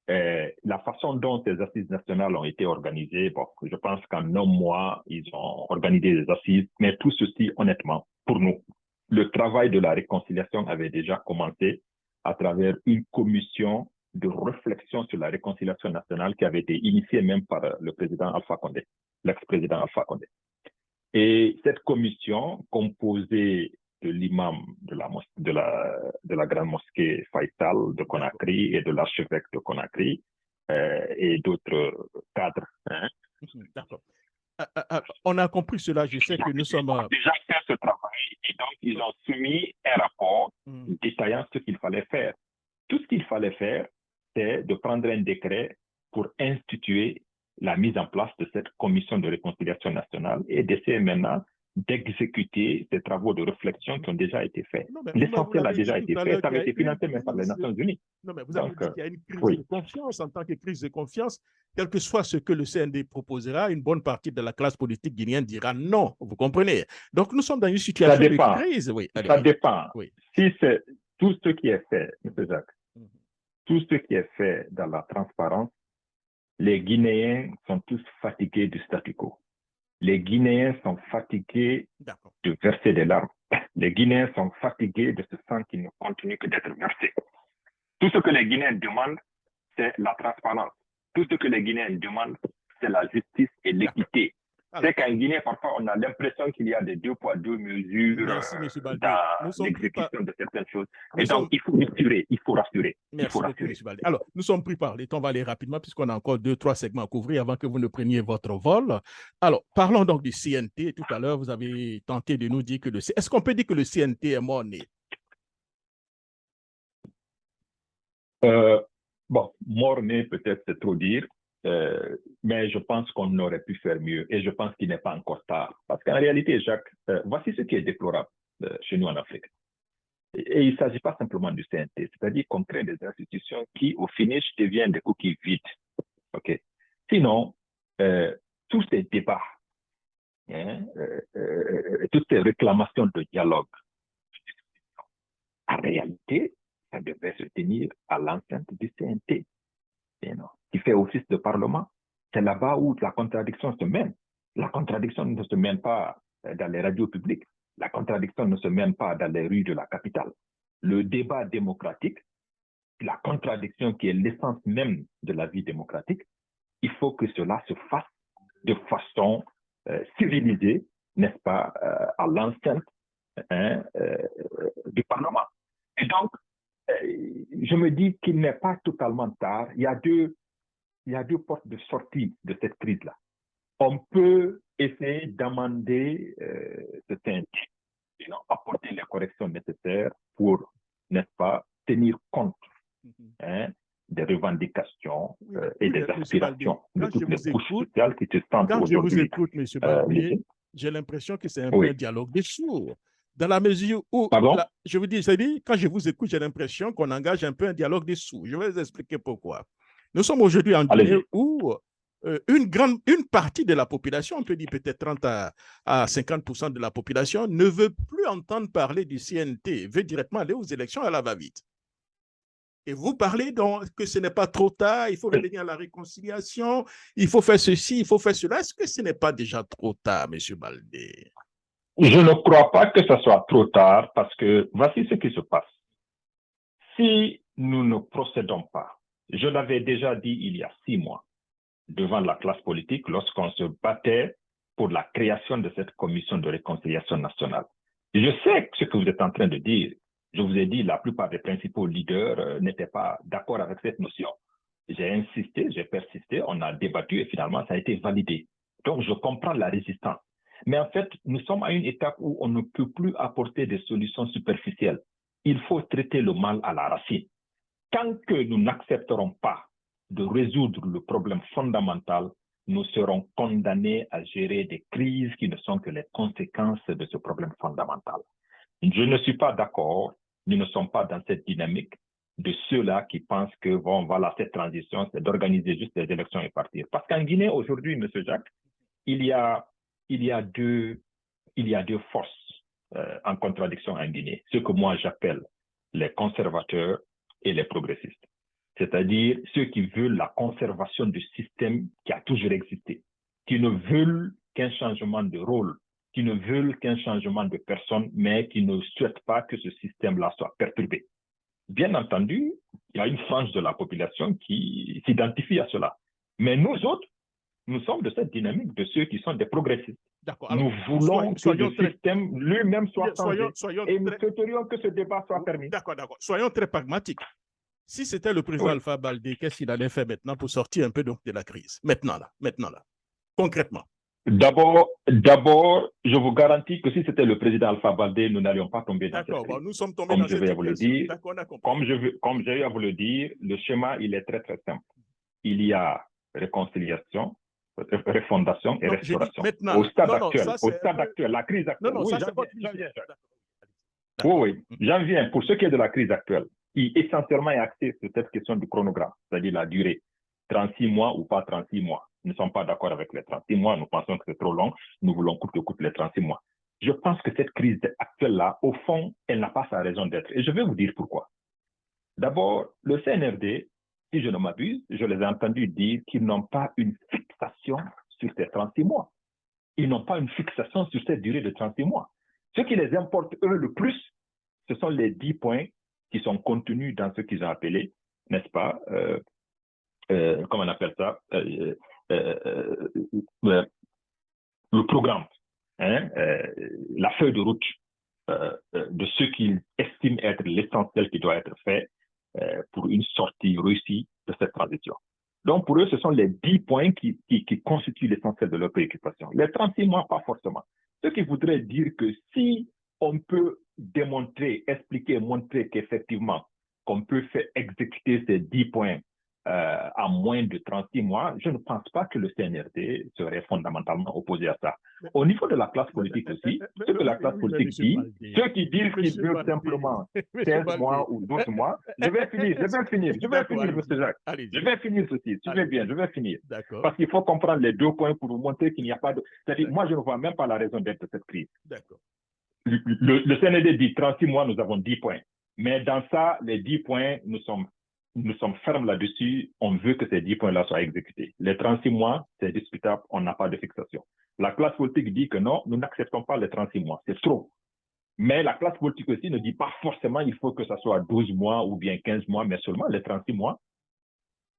La façon dont ces assises nationales ont été organisées, bon, je pense qu'en un mois, ils ont organisé des assises, mais tout ceci, honnêtement, pour nous, le travail de la réconciliation avait déjà commencé à travers une commission de réflexion sur la réconciliation nationale qui avait été initiée même par le président Alpha Condé, l'ex-président Alpha Condé. Et cette commission, composée de l'imam de la grande mosquée Faisal de Conakry et de l'archevêque de Conakry et d'autres cadres. Hein. D'accord. On a compris cela, je sais que nous sommes... Ils ont déjà fait ce travail et donc ils ont soumis un rapport détaillant ce qu'il fallait faire. Tout ce qu'il fallait faire, c'est de prendre un décret pour instituer la mise en place de cette commission de réconciliation nationale et d'essayer maintenant d'exécuter ces travaux de réflexion qui ont déjà été faits. L'essentiel a déjà été fait, ça avait été financé même par les Nations Unies. Non, mais vous avez dit qu'il y a une crise de confiance. En tant que crise de confiance, quel que soit ce que le CND proposera, une bonne partie de la classe politique guinéenne dira non, vous comprenez? Donc nous sommes dans une situation de crise. Oui, ça dépend. Oui. Si c'est tout ce qui est fait, M. Jacques, tout ce qui est fait dans la transparence, les Guinéens sont tous fatigués du statu quo. Les Guinéens sont fatigués de verser des larmes. Les Guinéens sont fatigués de ce sang qui ne continue que d'être versé. Tout ce que les Guinéens demandent, c'est la transparence. Tout ce que les Guinéens demandent, c'est la justice et l'équité. C'est qu'en Guinée, parfois, on a l'impression qu'il y a des 2 poids 2 mesures dans l'exécution de certaines choses. Et donc, il faut rassurer, il faut rassurer. Merci beaucoup, M. Baldi. Alors, nous sommes pris par les temps, on va aller rapidement puisqu'on a encore 2-3 segments à couvrir avant que vous ne preniez votre vol. Alors, parlons donc du CNT. Tout à l'heure, vous avez tenté de nous dire que est-ce qu'on peut dire que le CNT est mort-né? Bon, mort-né, peut-être c'est trop dire. Mais je pense qu'on aurait pu faire mieux et je pense qu'il n'est pas encore tard. Parce qu'en réalité, Jacques, voici ce qui est déplorable chez nous en Afrique. Et il ne s'agit pas simplement du CNT, c'est-à-dire qu'on crée des institutions qui, au finish, deviennent des coquilles vides. Okay? Sinon, tous ces débats, toutes ces réclamations de dialogue, en réalité, ça devait se tenir à l'enceinte du CNT. Qui fait office de parlement, c'est là-bas où la contradiction se mène. La contradiction ne se mène pas dans les radios publiques. La contradiction ne se mène pas dans les rues de la capitale. Le débat démocratique, la contradiction qui est l'essence même de la vie démocratique, il faut que cela se fasse de façon civilisée, n'est-ce pas, à l'enceinte du Parlement. Et donc, je me dis qu'il n'est pas totalement tard. Il y a deux portes de sortie de cette crise-là. On peut essayer d'amender ce CNT. apporter les corrections nécessaires pour, n'est-ce pas, tenir compte des revendications et des aspirations de toutes les couches sociales qui se sentent quand je vous aujourd'hui. écoute, M. Baldé, j'ai l'impression que c'est un peu un dialogue des sourds. Dans la mesure où, je vous dis, quand je vous écoute, j'ai l'impression qu'on engage un peu un dialogue des sourds. Je vais vous expliquer pourquoi. Nous sommes aujourd'hui en Guinée où une partie de la population, on peut dire peut-être 30 à 50% de la population, ne veut plus entendre parler du CNT, veut directement aller aux élections à la va-vite. Et vous parlez donc que ce n'est pas trop tard, il faut revenir à la réconciliation, il faut faire ceci, il faut faire cela. Est-ce que ce n'est pas déjà trop tard, M. Baldé? Je ne crois pas que ce soit trop tard parce que voici ce qui se passe. Si nous ne procédons pas, je l'avais déjà dit il y a 6 mois, devant la classe politique, lorsqu'on se battait pour la création de cette commission de réconciliation nationale. Je sais ce que vous êtes en train de dire. Je vous ai dit, la plupart des principaux leaders n'étaient pas d'accord avec cette notion. J'ai insisté, j'ai persisté, on a débattu et finalement, ça a été validé. Donc, je comprends la résistance. Mais en fait, nous sommes à une étape où on ne peut plus apporter des solutions superficielles. Il faut traiter le mal à la racine. Tant que nous n'accepterons pas de résoudre le problème fondamental, nous serons condamnés à gérer des crises qui ne sont que les conséquences de ce problème fondamental. Je ne suis pas d'accord, nous ne sommes pas dans cette dynamique de ceux-là qui pensent que, bon, voilà, cette transition, c'est d'organiser juste les élections et partir. Parce qu'en Guinée, aujourd'hui, M. Jacques, il y a deux forces en contradiction en Guinée, ce que moi j'appelle les conservateurs et les progressistes. C'est-à-dire ceux qui veulent la conservation du système qui a toujours existé, qui ne veulent qu'un changement de rôle, qui ne veulent qu'un changement de personne, mais qui ne souhaitent pas que ce système-là soit perturbé. Bien entendu, il y a une frange de la population qui s'identifie à cela. Mais nous autres, nous sommes de cette dynamique de ceux qui sont des progressistes. Nous voulons que le système lui-même soit changé et nous souhaiterions que ce débat soit permis. D'accord. Soyons très pragmatiques. Si c'était le président Alpha Baldé, qu'est-ce qu'il allait faire maintenant pour sortir un peu donc de la crise? Maintenant là, concrètement. D'abord, je vous garantis que si c'était le président Alpha Baldé, nous n'allions pas tomber dans cette crise. D'accord, nous sommes tombés dans cette crise. Comme j'ai eu à vous le dire, le schéma, il est très, très simple. Il y a réconciliation, refondation et restauration. Au stade actuel, la crise actuelle. Oui, j'en viens. Pour ce qui est de la crise actuelle, qui essentiellement est axée sur cette question du chronogramme, c'est-à-dire la durée. 36 mois ou pas 36 mois. Nous ne sommes pas d'accord avec les 36 mois, nous pensons que c'est trop long, nous voulons coûte que coûte les 36 mois. Je pense que cette crise actuelle-là, au fond, elle n'a pas sa raison d'être. Et je vais vous dire pourquoi. D'abord, le CNRD, si je ne m'abuse, je les ai entendus dire qu'ils n'ont pas une fixation sur ces 36 mois. Ils n'ont pas une fixation sur cette durée de 36 mois. Ce qui les importe, eux, le plus, ce sont les 10 points qui sont contenus dans ce qu'ils ont appelé, n'est-ce pas, comment on appelle ça, le programme, la feuille de route de ce qu'ils estiment être l'essentiel qui doit être fait pour une sortie réussie de cette transition. Donc, pour eux, ce sont les 10 points qui constituent l'essentiel de leur préoccupation. Les 36 mois, pas forcément. Ce qui voudrait dire que si on peut démontrer, expliquer, montrer qu'effectivement, qu'on peut faire exécuter ces 10 points en moins de 36 mois, je ne pense pas que le CNRD serait fondamentalement opposé à ça. Au niveau de la classe politique aussi, ce que la classe politique dit, ceux qui disent qu'ils veulent simplement 15 mois ou 12 mois, je vais finir, M. Jacques. Je vais finir ceci, tu veux bien, je vais finir. Parce qu'il faut comprendre les 2 points pour vous montrer qu'il n'y a pas de... C'est-à-dire, moi, je ne vois même pas la raison d'être de cette crise. Le CNRD dit 36 mois, nous avons 10 points. Mais dans ça, les 10 points, nous sommes fermes là-dessus, on veut que ces 10 points-là soient exécutés. Les 36 mois, c'est discutable, on n'a pas de fixation. La classe politique dit que non, nous n'acceptons pas les 36 mois, c'est trop. Mais la classe politique aussi ne dit pas forcément il faut que ça soit 12 mois ou bien 15 mois, mais seulement les 36 mois.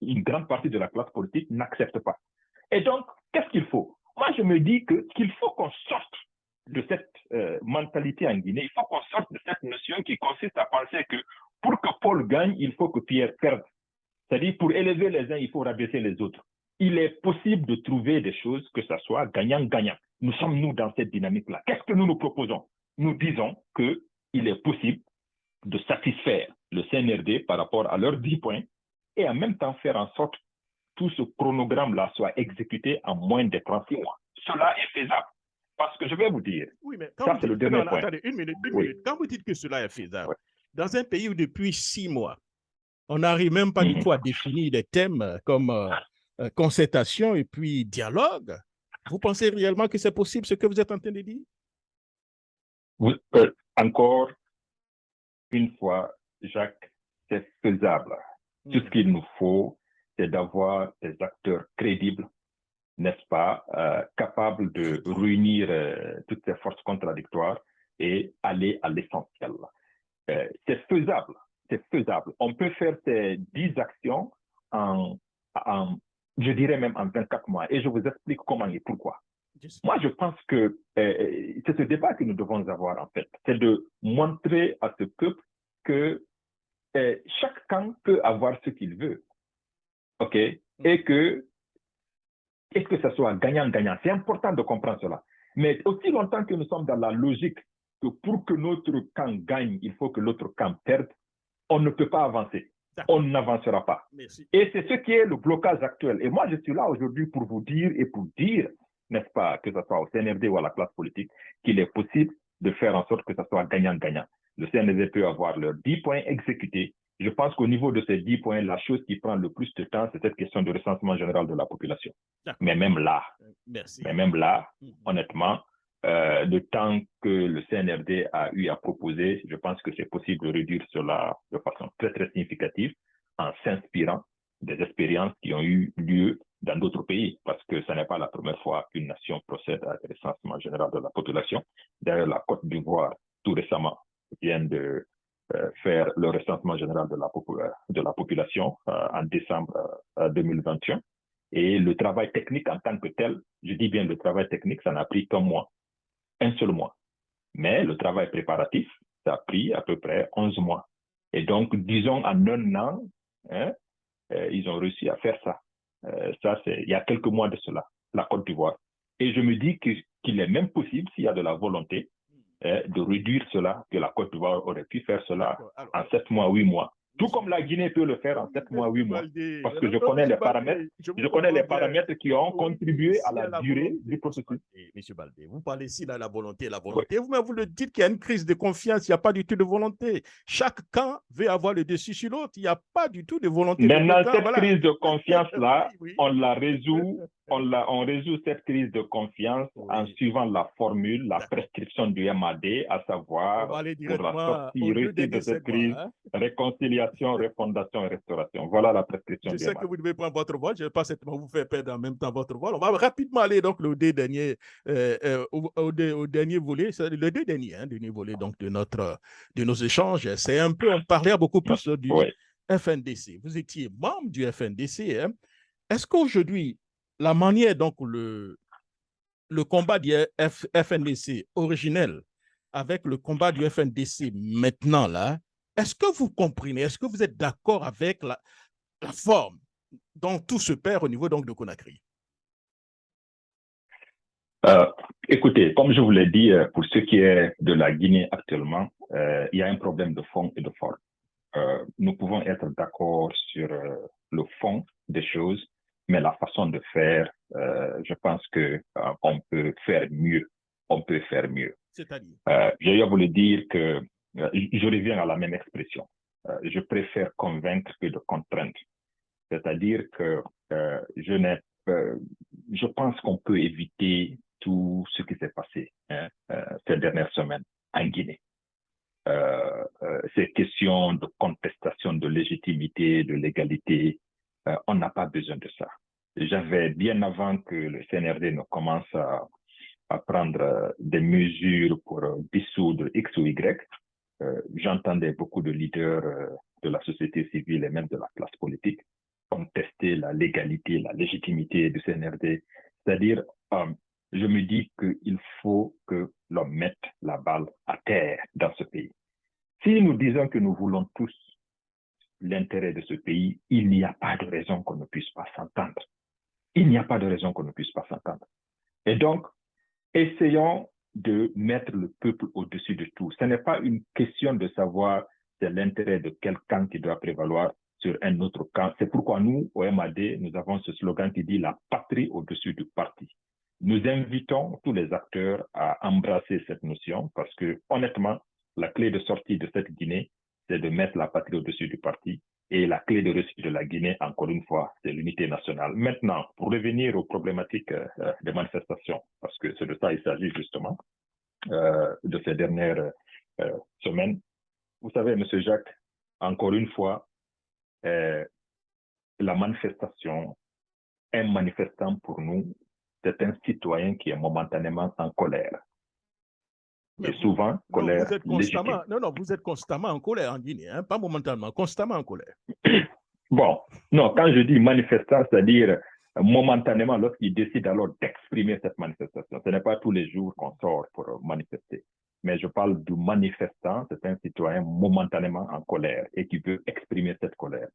Une grande partie de la classe politique n'accepte pas. Et donc, qu'est-ce qu'il faut? Moi, je me dis qu'il faut qu'on sorte de cette mentalité en Guinée, il faut qu'on sorte de cette notion qui consiste à penser que pour que Paul gagne, il faut que Pierre perde. C'est-à-dire, pour élever les uns, il faut rabaisser les autres. Il est possible de trouver des choses que ça soit gagnant-gagnant. Nous sommes, nous, dans cette dynamique-là. Qu'est-ce que nous nous proposons? nous disons qu'il est possible de satisfaire le CNRD par rapport à leurs 10 points et en même temps faire en sorte que tout ce chronogramme-là soit exécuté en moins de 36 mois. Cela est faisable. Parce que je vais vous dire, oui, mais ça c'est le dernier point. Attendez, une minute. Oui. Quand vous dites que cela est faisable, Oui. dans un pays où depuis 6 mois, on n'arrive même pas du tout à définir des thèmes comme concertation et puis dialogue, vous pensez réellement que c'est possible ce que vous êtes en train de dire? Encore une fois, Jacques, c'est faisable. Tout ce qu'il nous faut, c'est d'avoir des acteurs crédibles, n'est-ce pas, capables de réunir toutes ces forces contradictoires et aller à l'essentiel. C'est faisable, c'est faisable. On peut faire ces 10 actions je dirais même en 24 mois. Et je vous explique comment et pourquoi. Moi, je pense que c'est ce débat que nous devons avoir, en fait. C'est de montrer à ce peuple que chaque camp peut avoir ce qu'il veut. OK? Et que ça soit gagnant-gagnant. C'est important de comprendre cela. Mais aussi longtemps que nous sommes dans la logique que pour que notre camp gagne, il faut que l'autre camp perde, on ne peut pas avancer. On n'avancera pas. Merci. Et c'est ce qui est le blocage actuel. Et moi, je suis là aujourd'hui pour vous dire et pour dire, n'est-ce pas, que ce soit au CNRD ou à la classe politique, qu'il est possible de faire en sorte que ça soit gagnant-gagnant. Le CNRD peut avoir leurs 10 points exécutés. Je pense qu'au niveau de ces 10 points, la chose qui prend le plus de temps, c'est cette question de recensement général de la population. Mais même là, honnêtement, le temps que le CNRD a eu à proposer, je pense que c'est possible de réduire cela de façon très, très significative en s'inspirant des expériences qui ont eu lieu dans d'autres pays, parce que ce n'est pas la première fois qu'une nation procède à un recensement général de la population. D'ailleurs, la Côte d'Ivoire, tout récemment, vient de faire le recensement général de la population en décembre 2021. Et le travail technique en tant que tel, je dis bien le travail technique, ça n'a pris qu'un mois. Un seul mois. Mais le travail préparatif, ça a pris à peu près 11 mois. Et donc, disons, en un an, ils ont réussi à faire ça. Ça, c'est il y a quelques mois de cela, la Côte d'Ivoire. Et je me dis qu'il est même possible, s'il y a de la volonté, de réduire cela, que la Côte d'Ivoire aurait pu faire cela en 7 mois, 8 mois. Tout comme la Guinée peut le faire en 7 mois, 8 mois. Parce que je connais les paramètres qui ont contribué à la durée du processus. Monsieur Baldé, vous parlez ici de la volonté. Oui. Vous-même, vous le dites qu'il y a une crise de confiance, il n'y a pas du tout de volonté. Chaque camp veut avoir le dessus sur l'autre, il n'y a pas du tout de volonté. Maintenant, cette crise de confiance-là, on la résout. On résout cette crise de confiance en suivant la formule, la prescription du MAD, à savoir pour la sortie réussite de cette crise, réconciliation, refondation et restauration. Voilà la prescription du MAD. Je sais que vous devez prendre votre vol, je ne vais pas certainement vous faire perdre en même temps votre vol. On va rapidement aller donc au dernier volet, le dernier volet donc de nos échanges. C'est un peu, on parlait beaucoup plus du FNDC. Vous étiez membre du FNDC. Hein? Est-ce qu'aujourd'hui, la manière donc le combat du FNDC originel avec le combat du FNDC maintenant là, est-ce que vous comprenez, est-ce que vous êtes d'accord avec la forme dont tout se perd au niveau donc de Conakry? Écoutez, comme je vous l'ai dit, pour ce qui est de la Guinée actuellement, il y a un problème de fond et de forme. Nous pouvons être d'accord sur le fond des choses, mais la façon de faire, je pense que on peut faire mieux. On peut faire mieux. C'est-à-dire? Je vais vous le dire que je reviens à la même expression. Je préfère convaincre que de contraindre. C'est-à-dire que je pense qu'on peut éviter tout ce qui s'est passé ces dernières semaines en Guinée. Ces questions de contestation de légitimité, de légalité, on n'a pas besoin de ça. J'avais, bien avant que le CNRD ne commence à prendre des mesures pour dissoudre X ou Y, j'entendais beaucoup de leaders de la société civile et même de la classe politique contester la légalité, la légitimité du CNRD. C'est-à-dire, je me dis qu'il faut que l'on mette la balle à terre dans ce pays. Si nous disons que nous voulons tous l'intérêt de ce pays, il n'y a pas de raison qu'on ne puisse pas s'entendre. Il n'y a pas de raison qu'on ne puisse pas s'entendre. Et donc, essayons de mettre le peuple au-dessus de tout. Ce n'est pas une question de savoir c'est l'intérêt de quel camp qui doit prévaloir sur un autre camp. C'est pourquoi nous, au MAD, nous avons ce slogan qui dit la patrie au-dessus du parti. Nous invitons tous les acteurs à embrasser cette notion parce que, honnêtement, la clé de sortie de cette Guinée, c'est de mettre la patrie au-dessus du parti. Et la clé de réussite de la Guinée, encore une fois, c'est l'unité nationale. Maintenant, pour revenir aux problématiques des manifestations, parce que c'est de ça qu'il s'agit justement, de ces dernières semaines. Vous savez, M. Jacques, encore une fois, la manifestation, un manifestant pour nous, c'est un citoyen qui est momentanément en colère. Mais Et souvent, colère vous êtes constamment, légitime. non, vous êtes constamment en colère en Guinée, hein, pas momentanément, constamment en colère. Bon, non, quand je dis manifestant, c'est-à-dire momentanément lorsqu'il décide alors d'exprimer cette manifestation. Ce n'est pas tous les jours qu'on sort pour manifester. Mais je parle du manifestant, c'est un citoyen momentanément en colère et qui veut exprimer cette colère.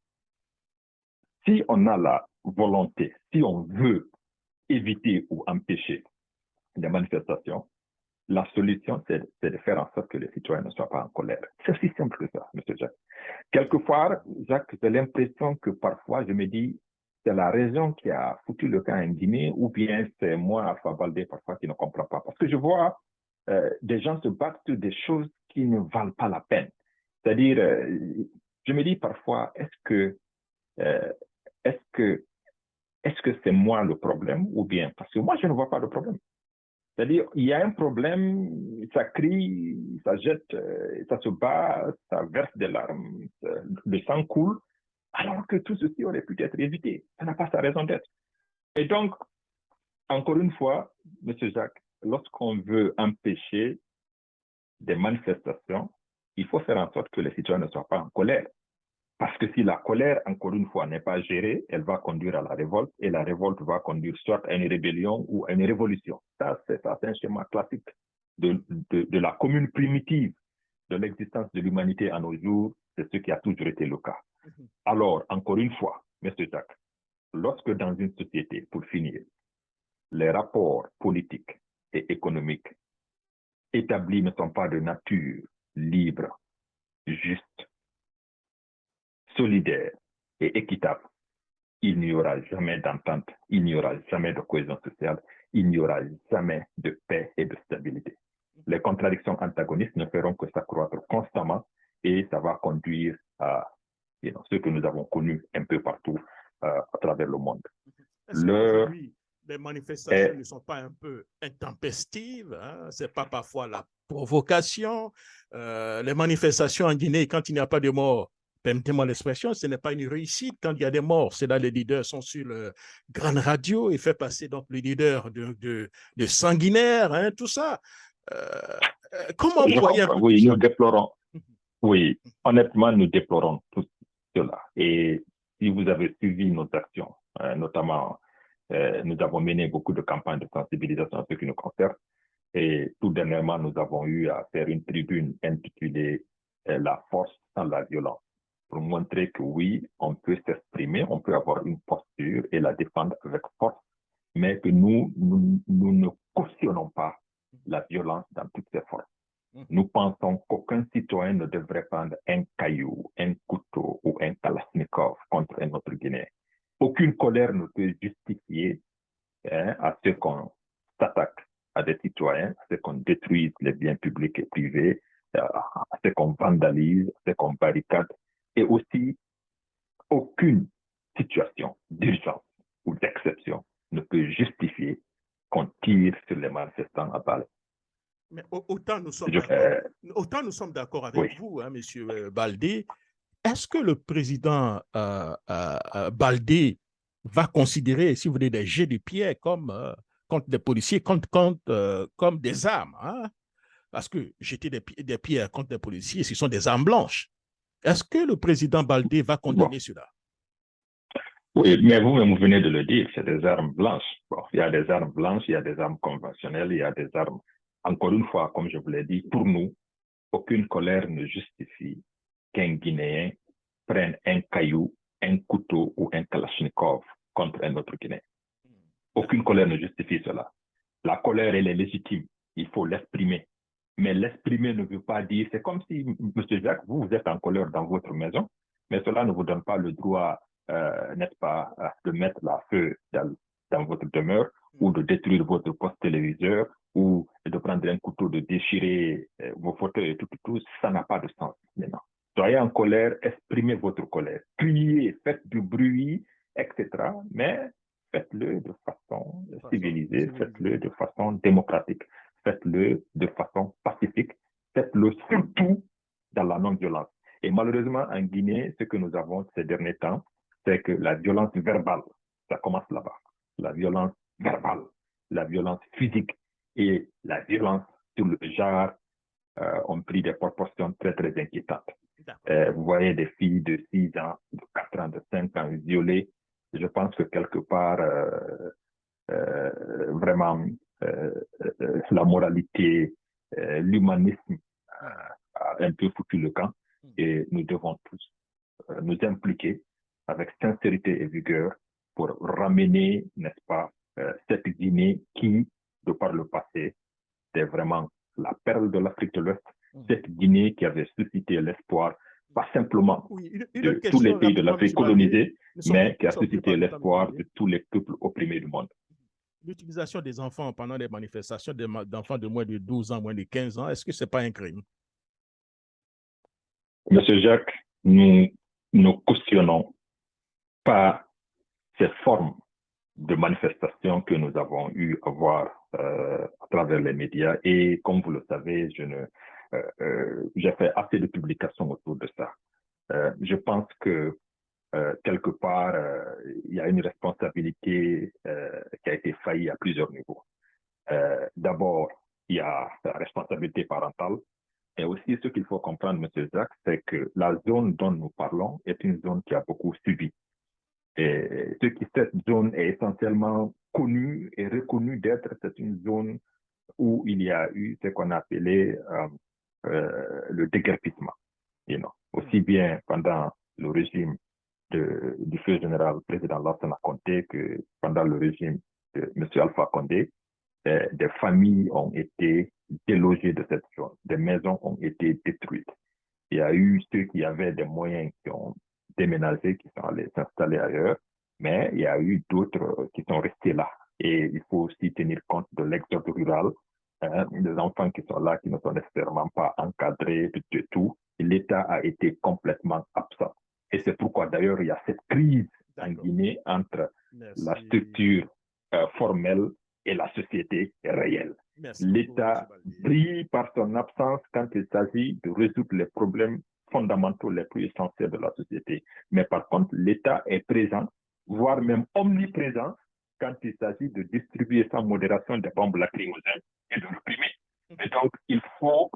Si on a la volonté, si on veut éviter ou empêcher des manifestations, la solution, c'est de faire en sorte que les citoyens ne soient pas en colère. C'est aussi simple que ça, M. Jacques. Quelquefois, Jacques, j'ai l'impression que parfois, je me dis, c'est la région qui a foutu le camp en Guinée ou bien c'est moi, Alpha Baldé, parfois qui ne comprend pas. Parce que je vois des gens se battre sur des choses qui ne valent pas la peine. C'est-à-dire, je me dis parfois, est-ce que c'est moi le problème ou bien, parce que moi, je ne vois pas le problème. C'est-à-dire, il y a un problème, ça crie, ça jette, ça se bat, ça verse des larmes, le sang coule, alors que tout ceci aurait pu être évité. Ça n'a pas sa raison d'être. Et donc, encore une fois, M. Jacques, lorsqu'on veut empêcher des manifestations, il faut faire en sorte que les citoyens ne soient pas en colère. Parce que si la colère, encore une fois, n'est pas gérée, elle va conduire à la révolte et la révolte va conduire soit à une rébellion ou à une révolution. Ça, c'est un schéma classique de la commune primitive de l'existence de l'humanité à nos jours. C'est ce qui a toujours été le cas. Alors, encore une fois, M. Jacques, lorsque dans une société, pour finir, les rapports politiques et économiques établis ne sont pas de nature libre, juste, solidaire et équitable, il n'y aura jamais d'entente, il n'y aura jamais de cohésion sociale, il n'y aura jamais de paix et de stabilité. Les contradictions antagonistes ne feront que s'accroître constamment et ça va conduire à ce que nous avons connu un peu partout à travers le monde. Est-ce qu'aujourd'hui, les manifestations ne sont pas un peu intempestives, hein? Ce n'est pas parfois la provocation. Les manifestations en Guinée, quand il n'y a pas de mort, permettez-moi l'expression, ce n'est pas une réussite. Quand il y a des morts, c'est là les leaders sont sur le grande radio et fait passer donc le leader de sanguinaire, hein, tout ça. Comment vous voyez un peu oui, tout nous déplorons. Oui, honnêtement, nous déplorons tout cela. Et si vous avez suivi nos actions, notamment, nous avons mené beaucoup de campagnes de sensibilisation à ce qui nous concerne. Et tout dernièrement, nous avons eu à faire une tribune intitulée La force sans la violence, pour montrer que oui, on peut s'exprimer, on peut avoir une posture et la défendre avec force, mais que nous ne cautionnons pas la violence dans toutes ses formes. Nous pensons qu'aucun citoyen ne devrait prendre un caillou, un couteau ou un kalachnikov contre un autre Guinéen. Aucune colère ne peut justifier à ce qu'on s'attaque à des citoyens, à ce qu'on détruise les biens publics et privés, à ce qu'on vandalise, à ce qu'on barricade, et aussi aucune situation d'urgence ou d'exception ne peut justifier qu'on tire sur les manifestants à balles. Mais autant nous sommes d'accord avec oui. vous, hein, M. Baldé. Est-ce que le président Baldé va considérer, si vous voulez, des jets de pierre comme contre des policiers, comme des armes, hein? Parce que jeter des pierres contre des policiers, ce sont des armes blanches. Est-ce que le président Baldé va condamner cela? Oui, mais vous-même, vous venez de le dire, c'est des armes blanches. Bon, il y a des armes blanches, il y a des armes conventionnelles, il y a des armes... Encore une fois, comme je vous l'ai dit, pour nous, aucune colère ne justifie qu'un Guinéen prenne un caillou, un couteau ou un kalachnikov contre un autre Guinéen. Aucune colère ne justifie cela. La colère, elle est légitime. il faut l'exprimer. Mais l'exprimer ne veut pas dire, c'est comme si, M. Jacques, vous êtes en colère dans votre maison, mais cela ne vous donne pas le droit, n'est-ce pas, de mettre la feu dans votre demeure ou de détruire votre poste téléviseur ou de prendre un couteau, de déchirer vos fauteuils et tout, ça n'a pas de sens maintenant. Soyez en colère, exprimez votre colère, criez, faites du bruit, etc. Mais faites-le de façon civilisée, faites-le de façon démocratique, faites-le de façon pacifique, faites-le surtout dans la non-violence. Et malheureusement, en Guinée, ce que nous avons ces derniers temps, c'est que la violence verbale, ça commence là-bas. La violence verbale, la violence physique et la violence sur le genre ont pris des proportions très, très inquiétantes. Vous voyez des filles de 6 ans, de 4 ans, de 5 ans violées. Je pense que quelque part, vraiment, la moralité, l'humanisme a un peu foutu le camp et nous devons tous nous impliquer avec sincérité et vigueur pour ramener, n'est-ce pas, cette Guinée qui, de par le passé, était vraiment la perle de l'Afrique de l'Ouest, cette Guinée qui avait suscité l'espoir, pas simplement de tous les pays de l'Afrique colonisée, mais qui a suscité l'espoir de tous les peuples opprimés du monde. L'utilisation des enfants pendant les manifestations d'enfants de moins de 12 ans, moins de 15 ans, est-ce que ce n'est pas un crime? Monsieur Jacques, nous ne cautionnons pas ces formes de manifestations que nous avons eu à voir à travers les médias. Et comme vous le savez, j'ai fait assez de publications autour de ça. Je pense que quelque part, il y a une responsabilité qui a été faillie à plusieurs niveaux. D'abord, il y a la responsabilité parentale. Et aussi, ce qu'il faut comprendre, M. Jacques, c'est que la zone dont nous parlons est une zone qui a beaucoup subi. Et cette zone est essentiellement connue et reconnue d'être, c'est une zone où il y a eu ce qu'on appelait le déguerpissement. Aussi bien pendant le régime du feu général président Lassana Conté que pendant le régime de M. Alpha Condé, des familles ont été délogées de cette zone, des maisons ont été détruites. Il y a eu ceux qui avaient des moyens qui ont déménagé, qui sont allés s'installer ailleurs, mais il y a eu d'autres qui sont restés là. Et il faut aussi tenir compte de l'exode rural, des enfants qui sont là, qui ne sont nécessairement pas encadrés de tout. L'État a été complètement absent. Et c'est pourquoi d'ailleurs il y a cette crise en Guinée entre la structure formelle et la société réelle. L'État brille par son absence quand il s'agit de résoudre les problèmes fondamentaux les plus essentiels de la société. Mais par contre, l'État est présent, voire même omniprésent, quand il s'agit de distribuer sans modération des bombes lacrymogènes et de réprimer. Et donc, il faut,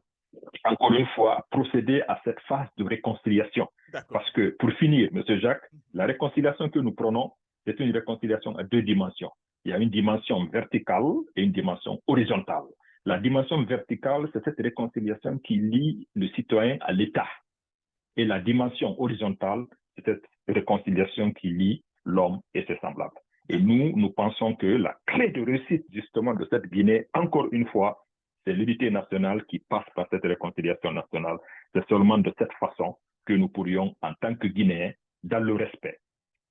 encore une fois, procéder à cette phase de réconciliation. Parce que, pour finir, M. Jacques, la réconciliation que nous prenons, c'est une réconciliation à deux dimensions. Il y a une dimension verticale et une dimension horizontale. La dimension verticale, c'est cette réconciliation qui lie le citoyen à l'État. Et la dimension horizontale, c'est cette réconciliation qui lie l'homme et ses semblables. Et nous pensons que la clé de réussite, justement, de cette Guinée, encore une fois, c'est l'unité nationale qui passe par cette réconciliation nationale. C'est seulement de cette façon que nous pourrions, en tant que Guinéens, dans le respect.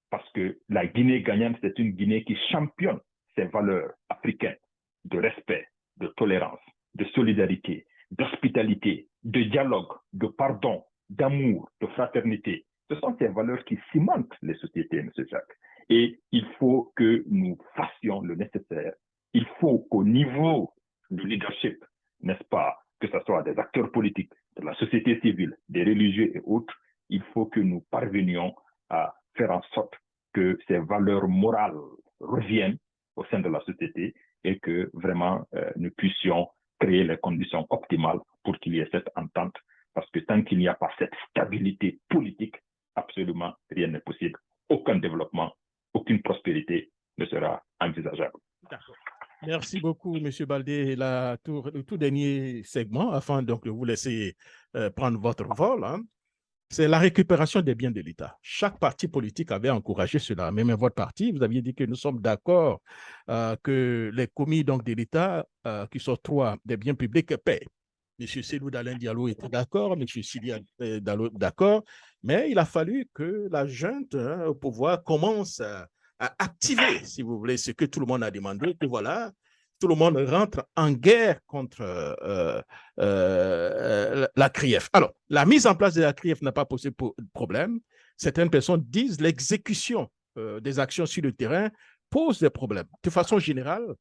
Parce que la Guinée gagnante, c'est une Guinée qui championne ses valeurs africaines de respect, de tolérance, de solidarité, d'hospitalité, de dialogue, de pardon, d'amour, de fraternité. Ce sont ces valeurs qui cimentent les sociétés, M. Jacques. Et il faut que nous fassions le nécessaire. Il faut qu'au niveau du leadership, n'est-ce pas, que ce soit des acteurs politiques, de la société civile, des religieux et autres, il faut que nous parvenions à faire en sorte que ces valeurs morales reviennent au sein de la société et que vraiment nous puissions créer les conditions optimales pour qu'il y ait cette entente. Parce que tant qu'il n'y a pas cette stabilité politique, absolument rien n'est possible. Aucun développement, aucune prospérité ne sera envisageable. D'accord. Merci beaucoup, M. Baldé. Le tout dernier segment, afin donc de vous laisser prendre votre vol. c'est la récupération des biens de l'État. Chaque parti politique avait encouragé cela. Même votre parti, vous aviez dit que nous sommes d'accord que les commis donc, de l'État qui s'octroient des biens publics paient. M. Cellou Dalein Diallo était d'accord, M. Sidi Diallo d'accord, mais il a fallu que la junte au pouvoir commence à activer, si vous voulez, ce que tout le monde a demandé, que voilà, tout le monde rentre en guerre contre la CRIEF. Alors, la mise en place de la CRIEF n'a pas posé problème. Certaines personnes disent l'exécution des actions sur le terrain pose des problèmes. De façon générale,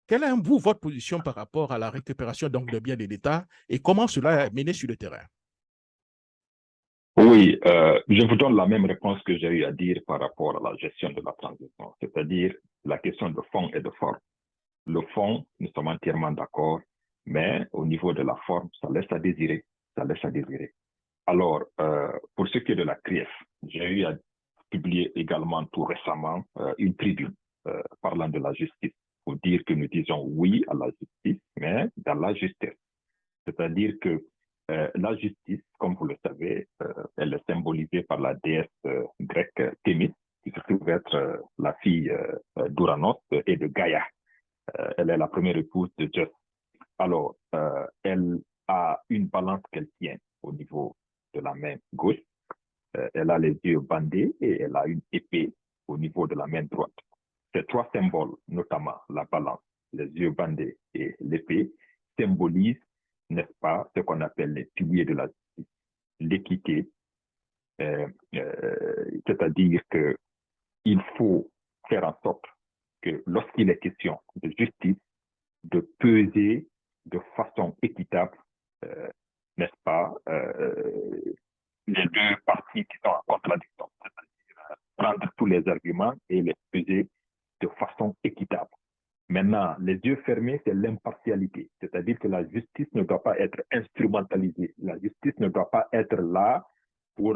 quelle est, vous, votre position par rapport à la récupération donc, de biens de l'État et comment cela est mené sur le terrain? Oui, je vous donne la même réponse que j'ai eu à dire par rapport à la gestion de la transition, c'est-à-dire la question de fond et de forme. Le fond, nous sommes entièrement d'accord, mais au niveau de la forme, ça laisse à désirer, ça laisse à désirer. Alors, pour ce qui est de la CRIEF, j'ai eu à publier également tout récemment une tribune parlant de la justice, pour dire que nous disons oui à la justice, mais dans la justesse. C'est-à-dire que la justice, comme vous le savez, elle est symbolisée par la déesse grecque Thémis, qui se trouve être la fille d'Uranos et de Gaïa. Elle est la première épouse de Zeus. Alors, elle a une balance qu'elle tient au niveau de la main gauche. Elle a les yeux bandés et elle a une épée au niveau de la main droite. Ces trois symboles, notamment la balance, les yeux bandés et l'épée, symbolisent, n'est-ce pas, ce qu'on appelle les piliers de la justice, l'équité, c'est-à-dire qu'il faut faire en sorte que lorsqu'il est question de justice, de peser de façon équitable, n'est-ce pas, les deux parties qui sont en contradiction, c'est-à-dire prendre tous les arguments et les peser de façon équitable. Maintenant, les yeux fermés, c'est l'impartialité, c'est-à-dire que la justice ne doit pas être instrumentalisée. La justice ne doit pas être là pour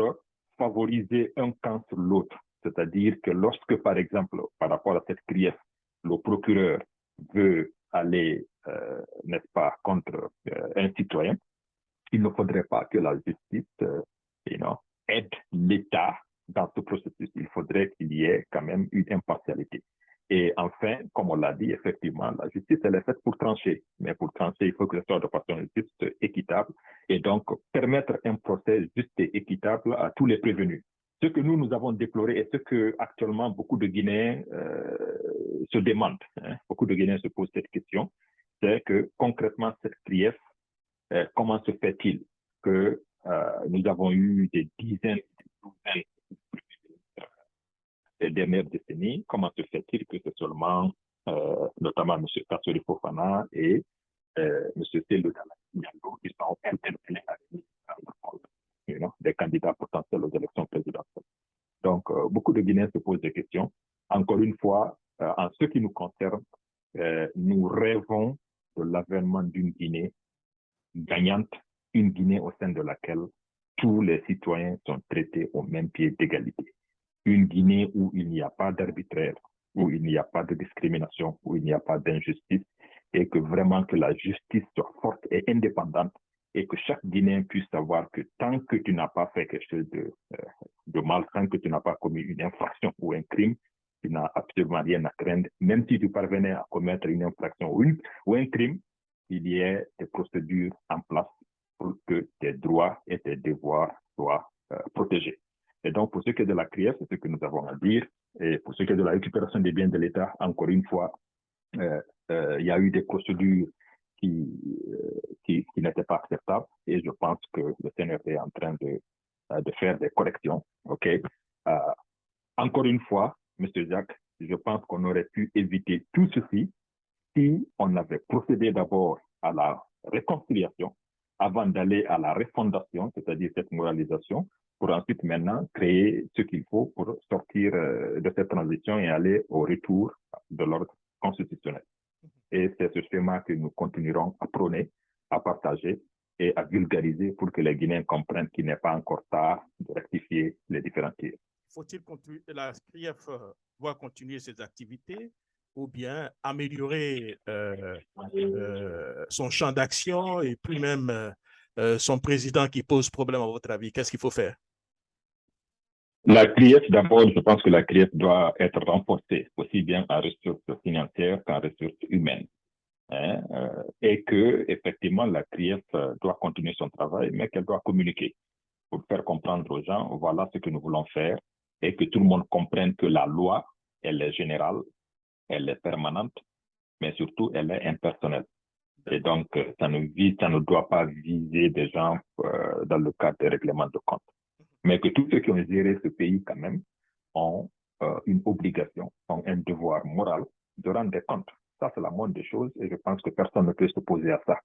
favoriser un camp sur l'autre. C'est-à-dire que lorsque, par exemple, par rapport à cette CRIEF, le procureur veut aller, n'est-ce pas, contre un citoyen, il ne faudrait pas que la justice aide l'État dans ce processus. Il faudrait qu'il y ait quand même une impartialité. Et enfin, comme on l'a dit, effectivement, la justice, elle est faite pour trancher. Mais pour trancher, il faut que ce soit de façon juste, équitable, et donc permettre un procès juste et équitable à tous les prévenus. Ce que nous avons déploré et ce que actuellement beaucoup de Guinéens se demandent, beaucoup de Guinéens se posent cette question, c'est que concrètement, cette CRIEF, comment se fait-il que nous avons eu des dizaines, des douzaines des dernières décennies? Comment se fait-il que c'est seulement, notamment M. Kassori Fofana et M. Cellou Diallo qui sont interpellés des candidats potentiels aux élections présidentielles? Donc, beaucoup de Guinéens se posent des questions. Encore une fois, en ce qui nous concerne, nous rêvons de l'avènement d'une Guinée gagnante, une Guinée au sein de laquelle tous les citoyens sont traités au même pied d'égalité. Une Guinée où il n'y a pas d'arbitraire, où il n'y a pas de discrimination, où il n'y a pas d'injustice, et que vraiment que la justice soit forte et indépendante, et que chaque Guinéen puisse savoir que tant que tu n'as pas fait quelque chose de mal, tant que tu n'as pas commis une infraction ou un crime, tu n'as absolument rien à craindre. Même si tu parvenais à commettre une infraction ou un crime, il y ait des procédures en place pour que tes droits et tes devoirs soient protégés. Et donc, pour ce qui est de la CRIEF, c'est ce que nous avons à dire. Et pour ce qui est de la récupération des biens de l'État, encore une fois, il y a eu des procédures qui n'étaient pas acceptables. Et je pense que le CNRD est en train de faire des corrections. Okay? Encore une fois, M. Jacques, je pense qu'on aurait pu éviter tout ceci si on avait procédé d'abord à la réconciliation avant d'aller à la refondation, c'est-à-dire cette moralisation, pour ensuite maintenant créer ce qu'il faut pour sortir de cette transition et aller au retour de l'ordre constitutionnel. Et c'est ce schéma que nous continuerons à prôner, à partager et à vulgariser pour que les Guinéens comprennent qu'il n'est pas encore tard de rectifier les différents tirs. Faut-il continuer, la CRIEF doit continuer ses activités ou bien améliorer son champ d'action et puis même son président qui pose problème à votre avis? Qu'est-ce qu'il faut faire? La CRIEF, d'abord, je pense que la CRIEF doit être renforcée, aussi bien en ressources financières qu'en ressources humaines. Et que, effectivement, la CRIEF doit continuer son travail, mais qu'elle doit communiquer pour faire comprendre aux gens, voilà ce que nous voulons faire, et que tout le monde comprenne que la loi, elle est générale, elle est permanente, mais surtout, elle est impersonnelle. Et donc, ça ne doit pas viser des gens dans le cadre des règlements de compte. Mais que tous ceux qui ont géré ce pays, quand même, ont une obligation, ont un devoir moral de rendre des comptes. Ça, c'est la moindre des choses et je pense que personne ne peut s'opposer à ça.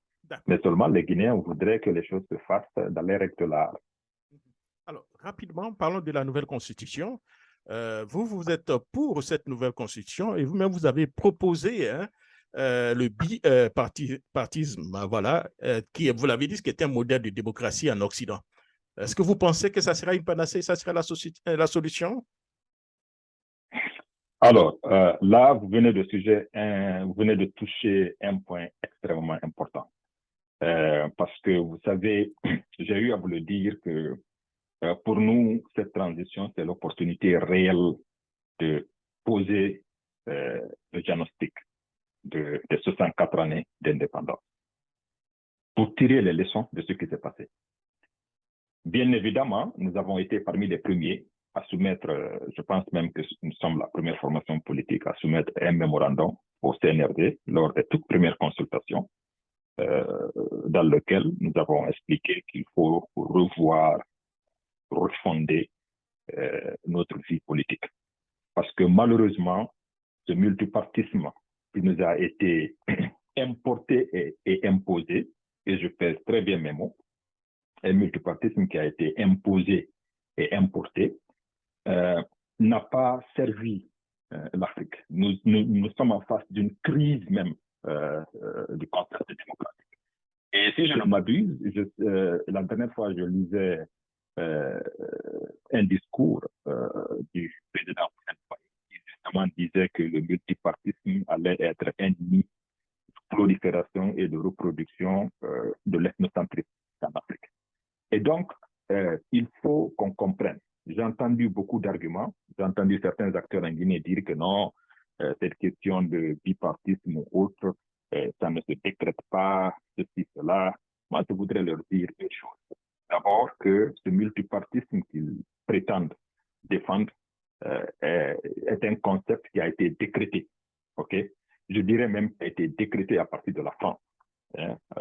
Mais seulement les Guinéens voudraient que les choses se fassent dans les règles de l'art. Alors, rapidement, parlons de la nouvelle constitution. Vous êtes pour cette nouvelle constitution et vous-même, vous avez proposé le bipartisme, voilà, qui, vous l'avez dit, qui est un modèle de démocratie en Occident. Est-ce que vous pensez que ça sera une panacée, ça sera la solution? Alors, là, vous venez de toucher un point extrêmement important. Parce que, vous savez, j'ai eu à vous le dire que pour nous, cette transition, c'est l'opportunité réelle de poser le diagnostic de 64 années d'indépendance pour tirer les leçons de ce qui s'est passé. Bien évidemment, nous avons été parmi les premiers à soumettre, je pense même que nous sommes la première formation politique à soumettre un mémorandum au CNRD lors des toutes premières consultations, dans lequel nous avons expliqué qu'il faut revoir, refonder notre vie politique. Parce que malheureusement, ce multipartisme qui nous a été importé et imposé, et je pèse très bien mes mots, un multipartisme qui a été imposé et importé, n'a pas servi l'Afrique. Nous sommes en face d'une crise même du concept démocratique. Et si je ne m'abuse, la dernière fois, je lisais un discours du président qui justement disait que le multipartisme allait être ennemi de prolifération et de reproduction de l'ethnocentrisme en Afrique. Et donc, il faut qu'on comprenne. J'ai entendu beaucoup d'arguments. J'ai entendu certains acteurs en Guinée dire que non, cette question de bipartisme ou autre, ça ne se décrète pas, ceci, cela. Moi, je voudrais leur dire une chose. D'abord, que ce multipartisme qu'ils prétendent défendre est un concept qui a été décrété. Okay? Je dirais même qu'il a été décrété à partir de la France,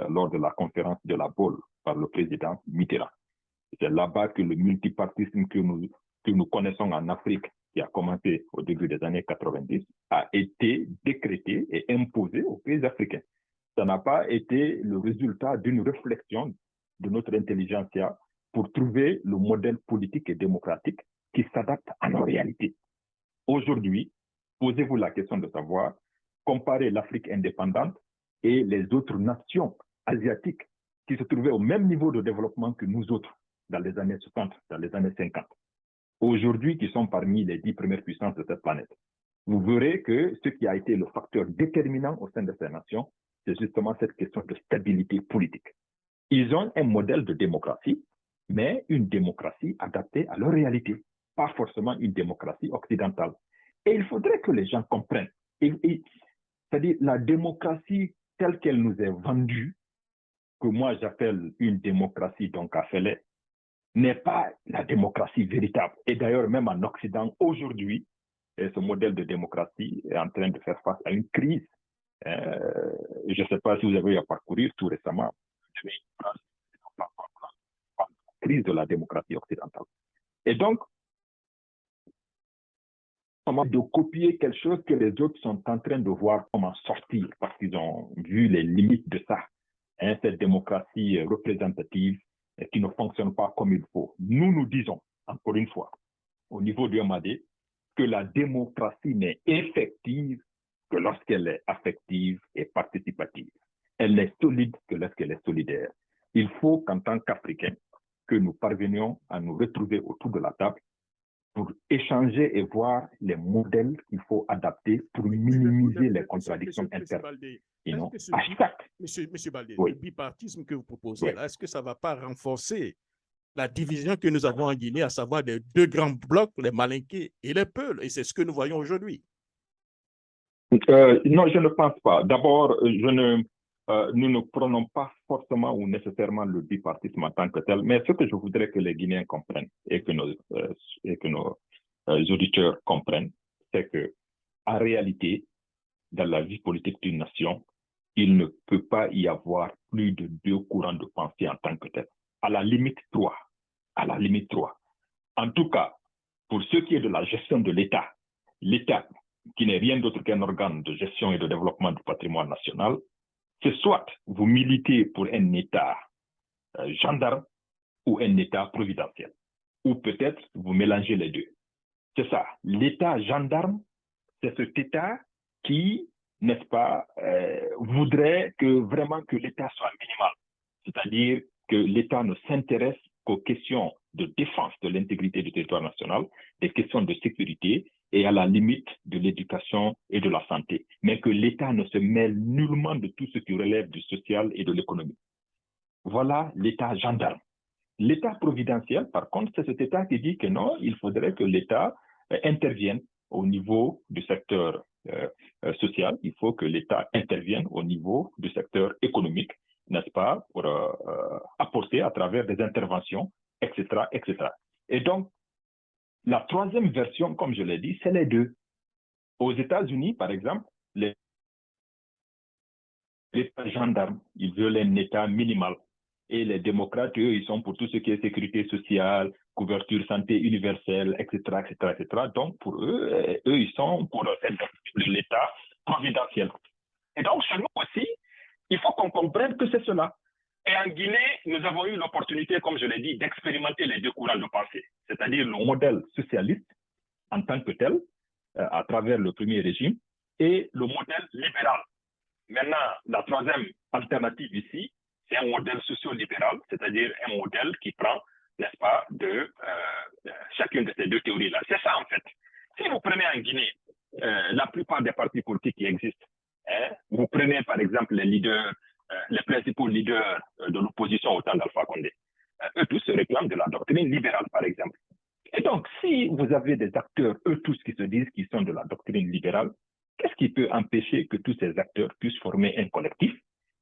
lors de la conférence de la Baule par le président Mitterrand. C'est là-bas que le multipartisme que nous connaissons en Afrique, qui a commencé au début des années 90, a été décrété et imposé aux pays africains. Ça n'a pas été le résultat d'une réflexion de notre intelligentsia pour trouver le modèle politique et démocratique qui s'adapte à nos réalités. Aujourd'hui, posez-vous la question de savoir, comparer l'Afrique indépendante et les autres nations asiatiques qui se trouvaient au même niveau de développement que nous autres dans les années 60, dans les années 50. Aujourd'hui, qui sont parmi les 10 premières puissances de cette planète. Vous verrez que ce qui a été le facteur déterminant au sein de ces nations, c'est justement cette question de stabilité politique. Ils ont un modèle de démocratie, mais une démocratie adaptée à leur réalité, pas forcément une démocratie occidentale. Et il faudrait que les gens comprennent. C'est-à-dire la démocratie telle qu'elle nous est vendue, que moi j'appelle une démocratie donc affaiblée, n'est pas la démocratie véritable. Et d'ailleurs, même en Occident, aujourd'hui, ce modèle de démocratie est en train de faire face à une crise. Je ne sais pas si vous avez eu à parcourir tout récemment la crise de la démocratie occidentale. Et donc, de copier quelque chose que les autres sont en train de voir comment sortir parce qu'ils ont vu les limites de ça. Cette démocratie représentative qui ne fonctionne pas comme il faut. Nous disons, encore une fois, au niveau du MAD, que la démocratie n'est effective que lorsqu'elle est affective et participative. Elle n'est solide que lorsqu'elle est solidaire. Il faut qu'en tant qu'Africains, que nous parvenions à nous retrouver autour de la table pour échanger et voir les modèles qu'il faut adapter pour minimiser les contradictions internes. Monsieur Baldé, le bipartisme que vous proposez, est-ce que ça ne va pas renforcer la division que nous avons en Guinée, à savoir les deux grands blocs, les Malinké et les Peuls, et c'est ce que nous voyons aujourd'hui? Non, je ne pense pas. D'abord, nous ne prenons pas forcément ou nécessairement le bipartisme en tant que tel, mais ce que je voudrais que les Guinéens comprennent et que nos auditeurs comprennent, c'est que en réalité, dans la vie politique d'une nation, il ne peut pas y avoir plus de deux courants de pensée en tant que tel. À la limite, trois. À la limite, trois. En tout cas, pour ce qui est de la gestion de l'État, l'État, qui n'est rien d'autre qu'un organe de gestion et de développement du patrimoine national, c'est soit vous militez pour un État gendarme ou un État providentiel. Ou peut-être vous mélangez les deux. C'est ça. L'État gendarme, c'est cet État qui, n'est-ce pas, voudrait vraiment que l'État soit minimal. C'est-à-dire que l'État ne s'intéresse qu'aux questions de défense de l'intégrité du territoire national, des questions de sécurité et à la limite de l'éducation et de la santé. Mais que l'État ne se mêle nullement de tout ce qui relève du social et de l'économie. Voilà l'État gendarme. L'État providentiel, par contre, c'est cet État qui dit que non, il faudrait que l'État intervienne au niveau du secteur social. Il faut que l'État intervienne au niveau du secteur économique, n'est-ce pas, pour apporter à travers des interventions, etc., etc. Et donc, la troisième version, comme je l'ai dit, c'est les deux. Aux États-Unis, par exemple, l'État gendarme, ils veulent un État minimal. Et les démocrates, eux, ils sont pour tout ce qui est sécurité sociale, couverture santé universelle, etc., etc., etc. Donc, pour eux, ils sont pour l'État providentiel. Et donc, chez nous aussi, il faut qu'on comprenne que c'est cela. Et en Guinée, nous avons eu l'opportunité, comme je l'ai dit, d'expérimenter les deux courants de pensée, c'est-à-dire le modèle socialiste en tant que tel, à travers le premier régime, et le modèle libéral. Maintenant, la troisième alternative ici, c'est un modèle socio-libéral, c'est-à-dire un modèle qui prend, n'est-ce pas, de chacune de ces deux théories-là. C'est ça, en fait. Si vous prenez en Guinée la plupart des partis politiques qui existent, vous prenez, par exemple, les leaders, les principaux leaders de l'opposition au temps d'Alpha Condé, eux tous se réclament de la doctrine libérale, par exemple. Et donc, si vous avez des acteurs, eux tous, qui se disent qu'ils sont de la doctrine libérale, qu'est-ce qui peut empêcher que tous ces acteurs puissent former un collectif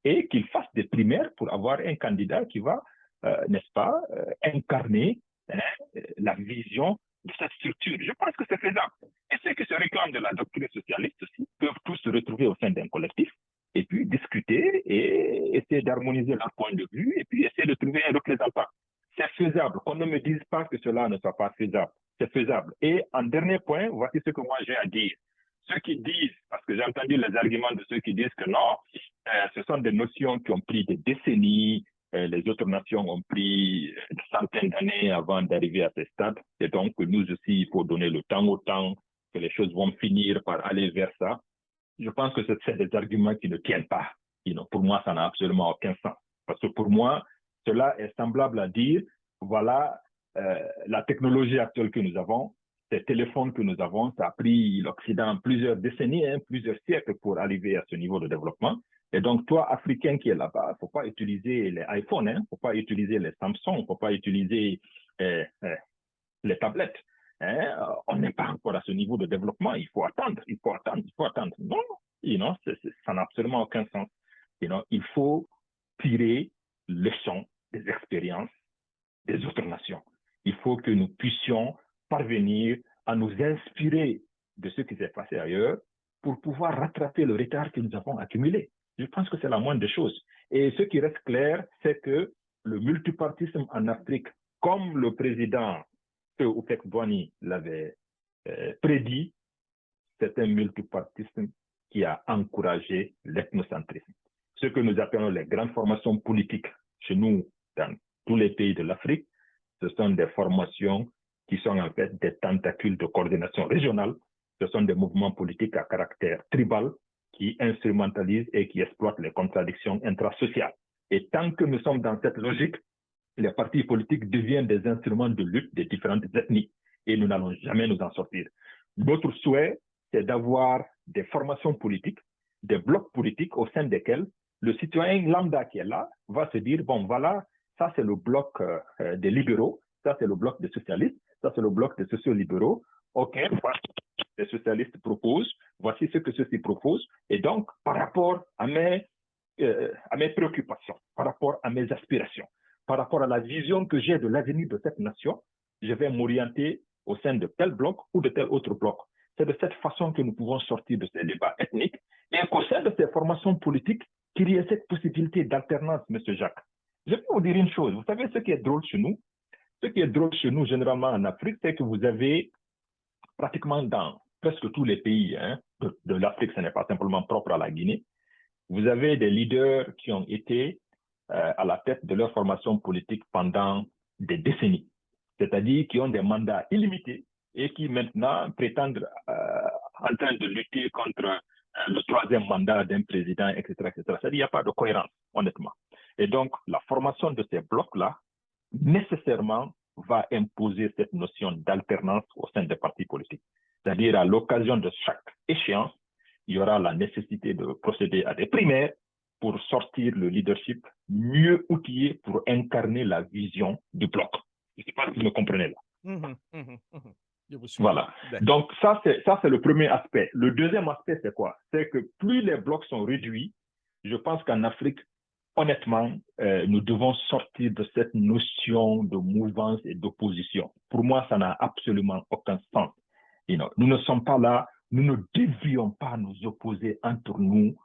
et qu'ils fassent des primaires pour avoir un candidat qui va, n'est-ce pas, incarner la vision de cette structure? Je pense que c'est faisable. Et ceux qui se réclament de la doctrine socialiste aussi peuvent tous se retrouver au sein d'un collectif et puis discuter et essayer d'harmoniser leur point de vue et puis essayer de trouver un représentant. C'est faisable. Qu'on ne me dise pas que cela ne soit pas faisable. C'est faisable. Et en dernier point, voici ce que moi j'ai à dire. Ceux qui disent, parce que j'ai entendu les arguments de ceux qui disent que non, ce sont des notions qui ont pris des décennies, les autres nations ont pris des centaines d'années avant d'arriver à ce stade, et donc nous aussi, il faut donner le temps au temps, que les choses vont finir par aller vers ça. Je pense que c'est des arguments qui ne tiennent pas. Pour moi, ça n'a absolument aucun sens. Parce que pour moi, cela est semblable à dire, voilà, la technologie actuelle que nous avons, ces téléphones que nous avons, ça a pris l'Occident plusieurs décennies, plusieurs siècles pour arriver à ce niveau de développement. Et donc, toi, Africain qui est là-bas, il ne faut pas utiliser les iPhones, il ne faut pas utiliser les Samsung, il ne faut pas utiliser les tablettes. On n'est pas encore à ce niveau de développement, il faut attendre, il faut attendre, il faut attendre. Non, ça n'a absolument aucun sens. Il faut tirer leçon des expériences des autres nations. Il faut que nous puissions parvenir à nous inspirer de ce qui s'est passé ailleurs pour pouvoir rattraper le retard que nous avons accumulé. Je pense que c'est la moindre des choses. Et ce qui reste clair, c'est que le multipartisme en Afrique, comme le président Houphouët-Boigny l'avait prédit, c'est un multipartisme qui a encouragé l'ethnocentrisme. Ce que nous appelons les grandes formations politiques chez nous, dans tous les pays de l'Afrique, ce sont des formations qui sont en fait des tentacules de coordination régionale. Ce sont des mouvements politiques à caractère tribal qui instrumentalisent et qui exploitent les contradictions intrasociales. Et tant que nous sommes dans cette logique, les partis politiques deviennent des instruments de lutte des différentes ethnies. et nous n'allons jamais nous en sortir. Notre souhait, c'est d'avoir des formations politiques, des blocs politiques au sein desquels le citoyen lambda qui est là va se dire, bon, voilà, ça c'est le bloc des libéraux, ça c'est le bloc des socialistes, ça c'est le bloc des sociolibéraux. OK, voilà, les socialistes proposent, voici ce que ceux-ci proposent. Et donc, par rapport à mes préoccupations, par rapport à mes aspirations, par rapport à la vision que j'ai de l'avenir de cette nation, je vais m'orienter au sein de tel bloc ou de tel autre bloc. C'est de cette façon que nous pouvons sortir de ces débats ethniques et qu'au sein de ces formations politiques, qu'il y ait cette possibilité d'alternance, M. Jacques. Je vais vous dire une chose. Vous savez ce qui est drôle chez nous? Ce qui est drôle chez nous, généralement en Afrique, c'est que vous avez pratiquement dans presque tous les pays de l'Afrique, ce n'est pas simplement propre à la Guinée, vous avez des leaders qui ont été à la tête de leur formation politique pendant des décennies, c'est-à-dire qui ont des mandats illimités et qui maintenant prétendent en train de lutter contre le troisième mandat d'un président, etc. etc. C'est-à-dire qu'il n'y a pas de cohérence, honnêtement. Et donc, la formation de ces blocs-là, nécessairement, va imposer cette notion d'alternance au sein des partis politiques. C'est-à-dire, à l'occasion de chaque échéance, il y aura la nécessité de procéder à des primaires pour sortir le leadership mieux outillé pour incarner la vision du bloc. Je ne sais pas si vous me comprenez là. Je vous suis. Voilà. Donc, ça, c'est le premier aspect. Le deuxième aspect, c'est quoi? C'est que plus les blocs sont réduits, je pense qu'en Afrique, honnêtement, nous devons sortir de cette notion de mouvance et d'opposition. Pour moi, ça n'a absolument aucun sens. Nous ne sommes pas là, nous ne devrions pas nous opposer entre nous,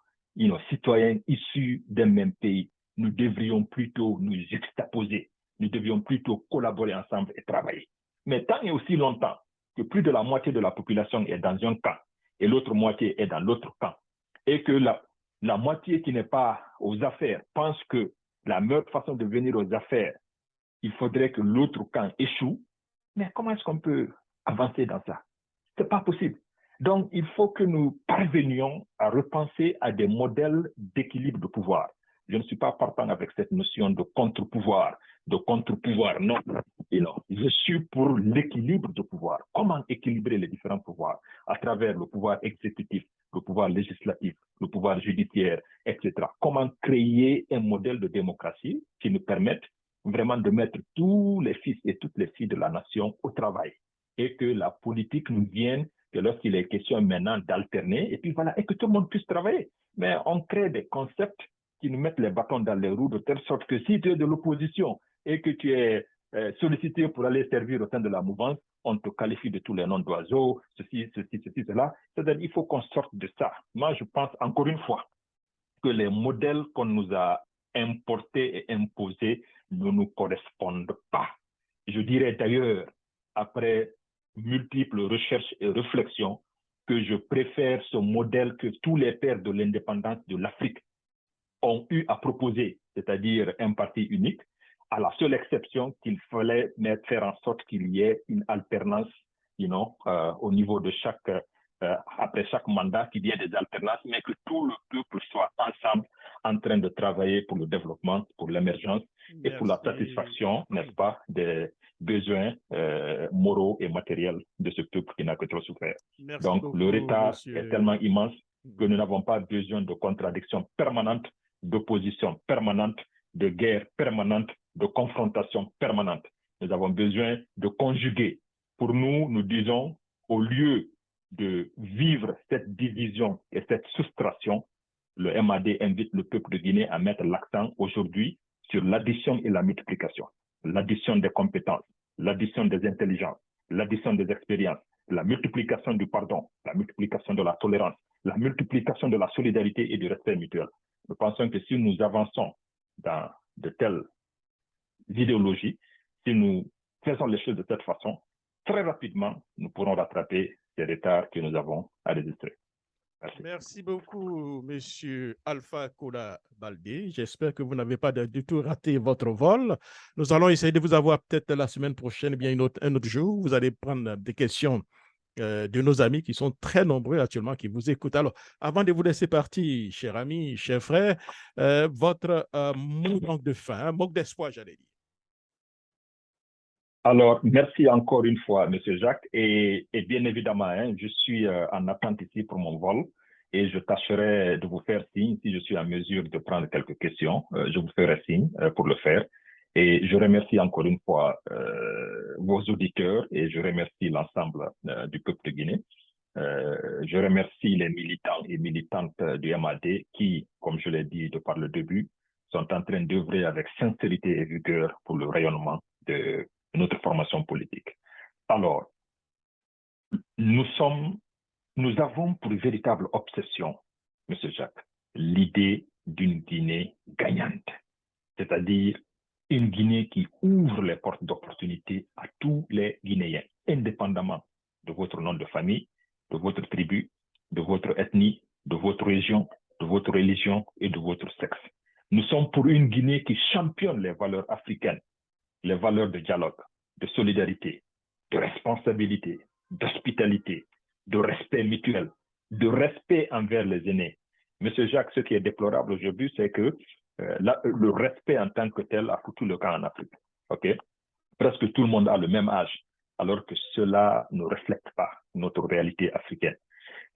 citoyens issus d'un même pays. Nous devrions plutôt nous juxtaposer. Nous devions plutôt collaborer ensemble et travailler. Mais tant et aussi longtemps que plus de la moitié de la population est dans un camp et l'autre moitié est dans l'autre camp, et que la moitié qui n'est pas aux affaires pense que la meilleure façon de venir aux affaires, il faudrait que l'autre camp échoue, mais comment est-ce qu'on peut avancer dans ça? Ce n'est pas possible. Donc, il faut que nous parvenions à repenser à des modèles d'équilibre de pouvoir. Je ne suis pas partant avec cette notion de contre-pouvoir, non. Je suis pour l'équilibre de pouvoir. Comment équilibrer les différents pouvoirs à travers le pouvoir exécutif, le pouvoir législatif, le pouvoir judiciaire, etc. Comment créer un modèle de démocratie qui nous permette vraiment de mettre tous les fils et toutes les filles de la nation au travail et que la politique nous vienne que lorsqu'il est question maintenant d'alterner et puis voilà, et que tout le monde puisse travailler. Mais on crée des concepts qui nous mettent les bâtons dans les roues de telle sorte que si tu es de l'opposition et que tu es sollicité pour aller servir au sein de la mouvance, on te qualifie de tous les noms d'oiseaux, ceci, cela. C'est-à-dire qu'il faut qu'on sorte de ça. Moi, je pense encore une fois que les modèles qu'on nous a importés et imposés ne nous correspondent pas. Je dirais d'ailleurs, après multiples recherches et réflexions, que je préfère ce modèle que tous les pères de l'indépendance de l'Afrique ont eu à proposer, c'est-à-dire un parti unique, à la seule exception qu'il fallait faire en sorte qu'il y ait une alternance, au niveau de après chaque mandat, qu'il y ait des alternances, mais que tout le peuple soit ensemble en train de travailler pour le développement, pour l'émergence et pour la satisfaction, n'est-ce pas, des besoins moraux et matériels de ce peuple qui n'a que trop souffert. Donc, le retard est tellement immense que nous n'avons pas besoin de contradictions permanentes, d'opposition permanente, de guerre permanente, de confrontation permanente. Nous avons besoin de conjuguer. Pour nous, nous disons, au lieu de vivre cette division et cette soustraction, le MAD invite le peuple de Guinée à mettre l'accent aujourd'hui sur l'addition et la multiplication. L'addition des compétences, l'addition des intelligences, l'addition des expériences, la multiplication du pardon, la multiplication de la tolérance, la multiplication de la solidarité et du respect mutuel. Nous pensons que si nous avançons dans de telles idéologies, si nous faisons les choses de cette façon, très rapidement, nous pourrons rattraper ces retards que nous avons enregistrés. Merci beaucoup, Monsieur Alpha Kola Baldé. J'espère que vous n'avez pas du tout raté votre vol. Nous allons essayer de vous avoir peut-être la semaine prochaine, bien un autre jour. Vous allez prendre des questions de nos amis qui sont très nombreux actuellement, qui vous écoutent. Alors, avant de vous laisser partir, chers amis, chers frères, votre mot de fin, mot d'espoir, j'allais dire. Alors, merci encore une fois, Monsieur Jacques. Et bien évidemment, hein, je suis en attente ici pour mon vol et je tâcherai de vous faire signe si je suis en mesure de prendre quelques questions. Je vous ferai signe pour le faire. Et je remercie encore une fois vos auditeurs et je remercie l'ensemble du peuple de Guinée. Je remercie les militants et militantes du MAD qui, comme je l'ai dit de par le début, sont en train d'œuvrer avec sincérité et vigueur pour le rayonnement de notre formation politique. Alors, nous avons pour véritable obsession, M. Jacques, l'idée d'une Guinée gagnante, c'est-à-dire une Guinée qui ouvre les portes d'opportunité à tous les Guinéens, indépendamment de votre nom de famille, de votre tribu, de votre ethnie, de votre région, de votre religion et de votre sexe. Nous sommes pour une Guinée qui championne les valeurs africaines, les valeurs de dialogue, de solidarité, de responsabilité, d'hospitalité, de respect mutuel, de respect envers les aînés. Monsieur Jacques, ce qui est déplorable aujourd'hui, c'est que le respect en tant que tel a foutu le camp en Afrique. Okay? Presque tout le monde a le même âge, alors que cela ne reflète pas notre réalité africaine.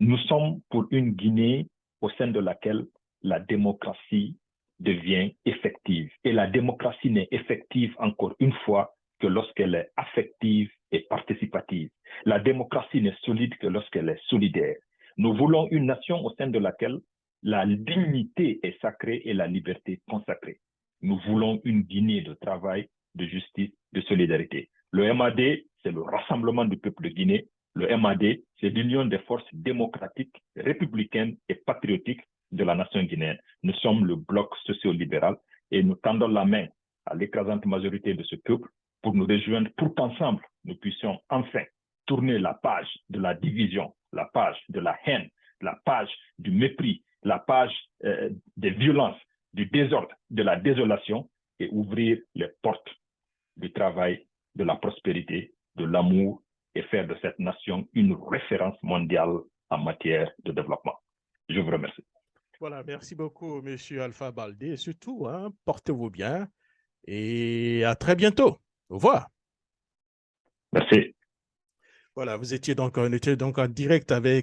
Nous sommes pour une Guinée au sein de laquelle la démocratie devient effective. Et la démocratie n'est effective, encore une fois, que lorsqu'elle est affective et participative. La démocratie n'est solide que lorsqu'elle est solidaire. Nous voulons une nation au sein de laquelle la dignité est sacrée et la liberté consacrée. Nous voulons une Guinée de travail, de justice, de solidarité. Le MAD, c'est le rassemblement du peuple de Guinée. Le MAD, c'est l'union des forces démocratiques, républicaines et patriotiques de la nation guinéenne. Nous sommes le bloc socio-libéral et nous tendons la main à l'écrasante majorité de ce peuple pour nous rejoindre, pour qu'ensemble, nous puissions enfin tourner la page de la division, la page de la haine, la page du mépris, la page des violences, du désordre, de la désolation et ouvrir les portes du travail, de la prospérité, de l'amour et faire de cette nation une référence mondiale en matière de développement. Je vous remercie. Voilà, merci beaucoup, M. Alpha Baldé. Et surtout, hein, portez-vous bien et à très bientôt. Au revoir. Merci. Voilà, on était donc en direct avec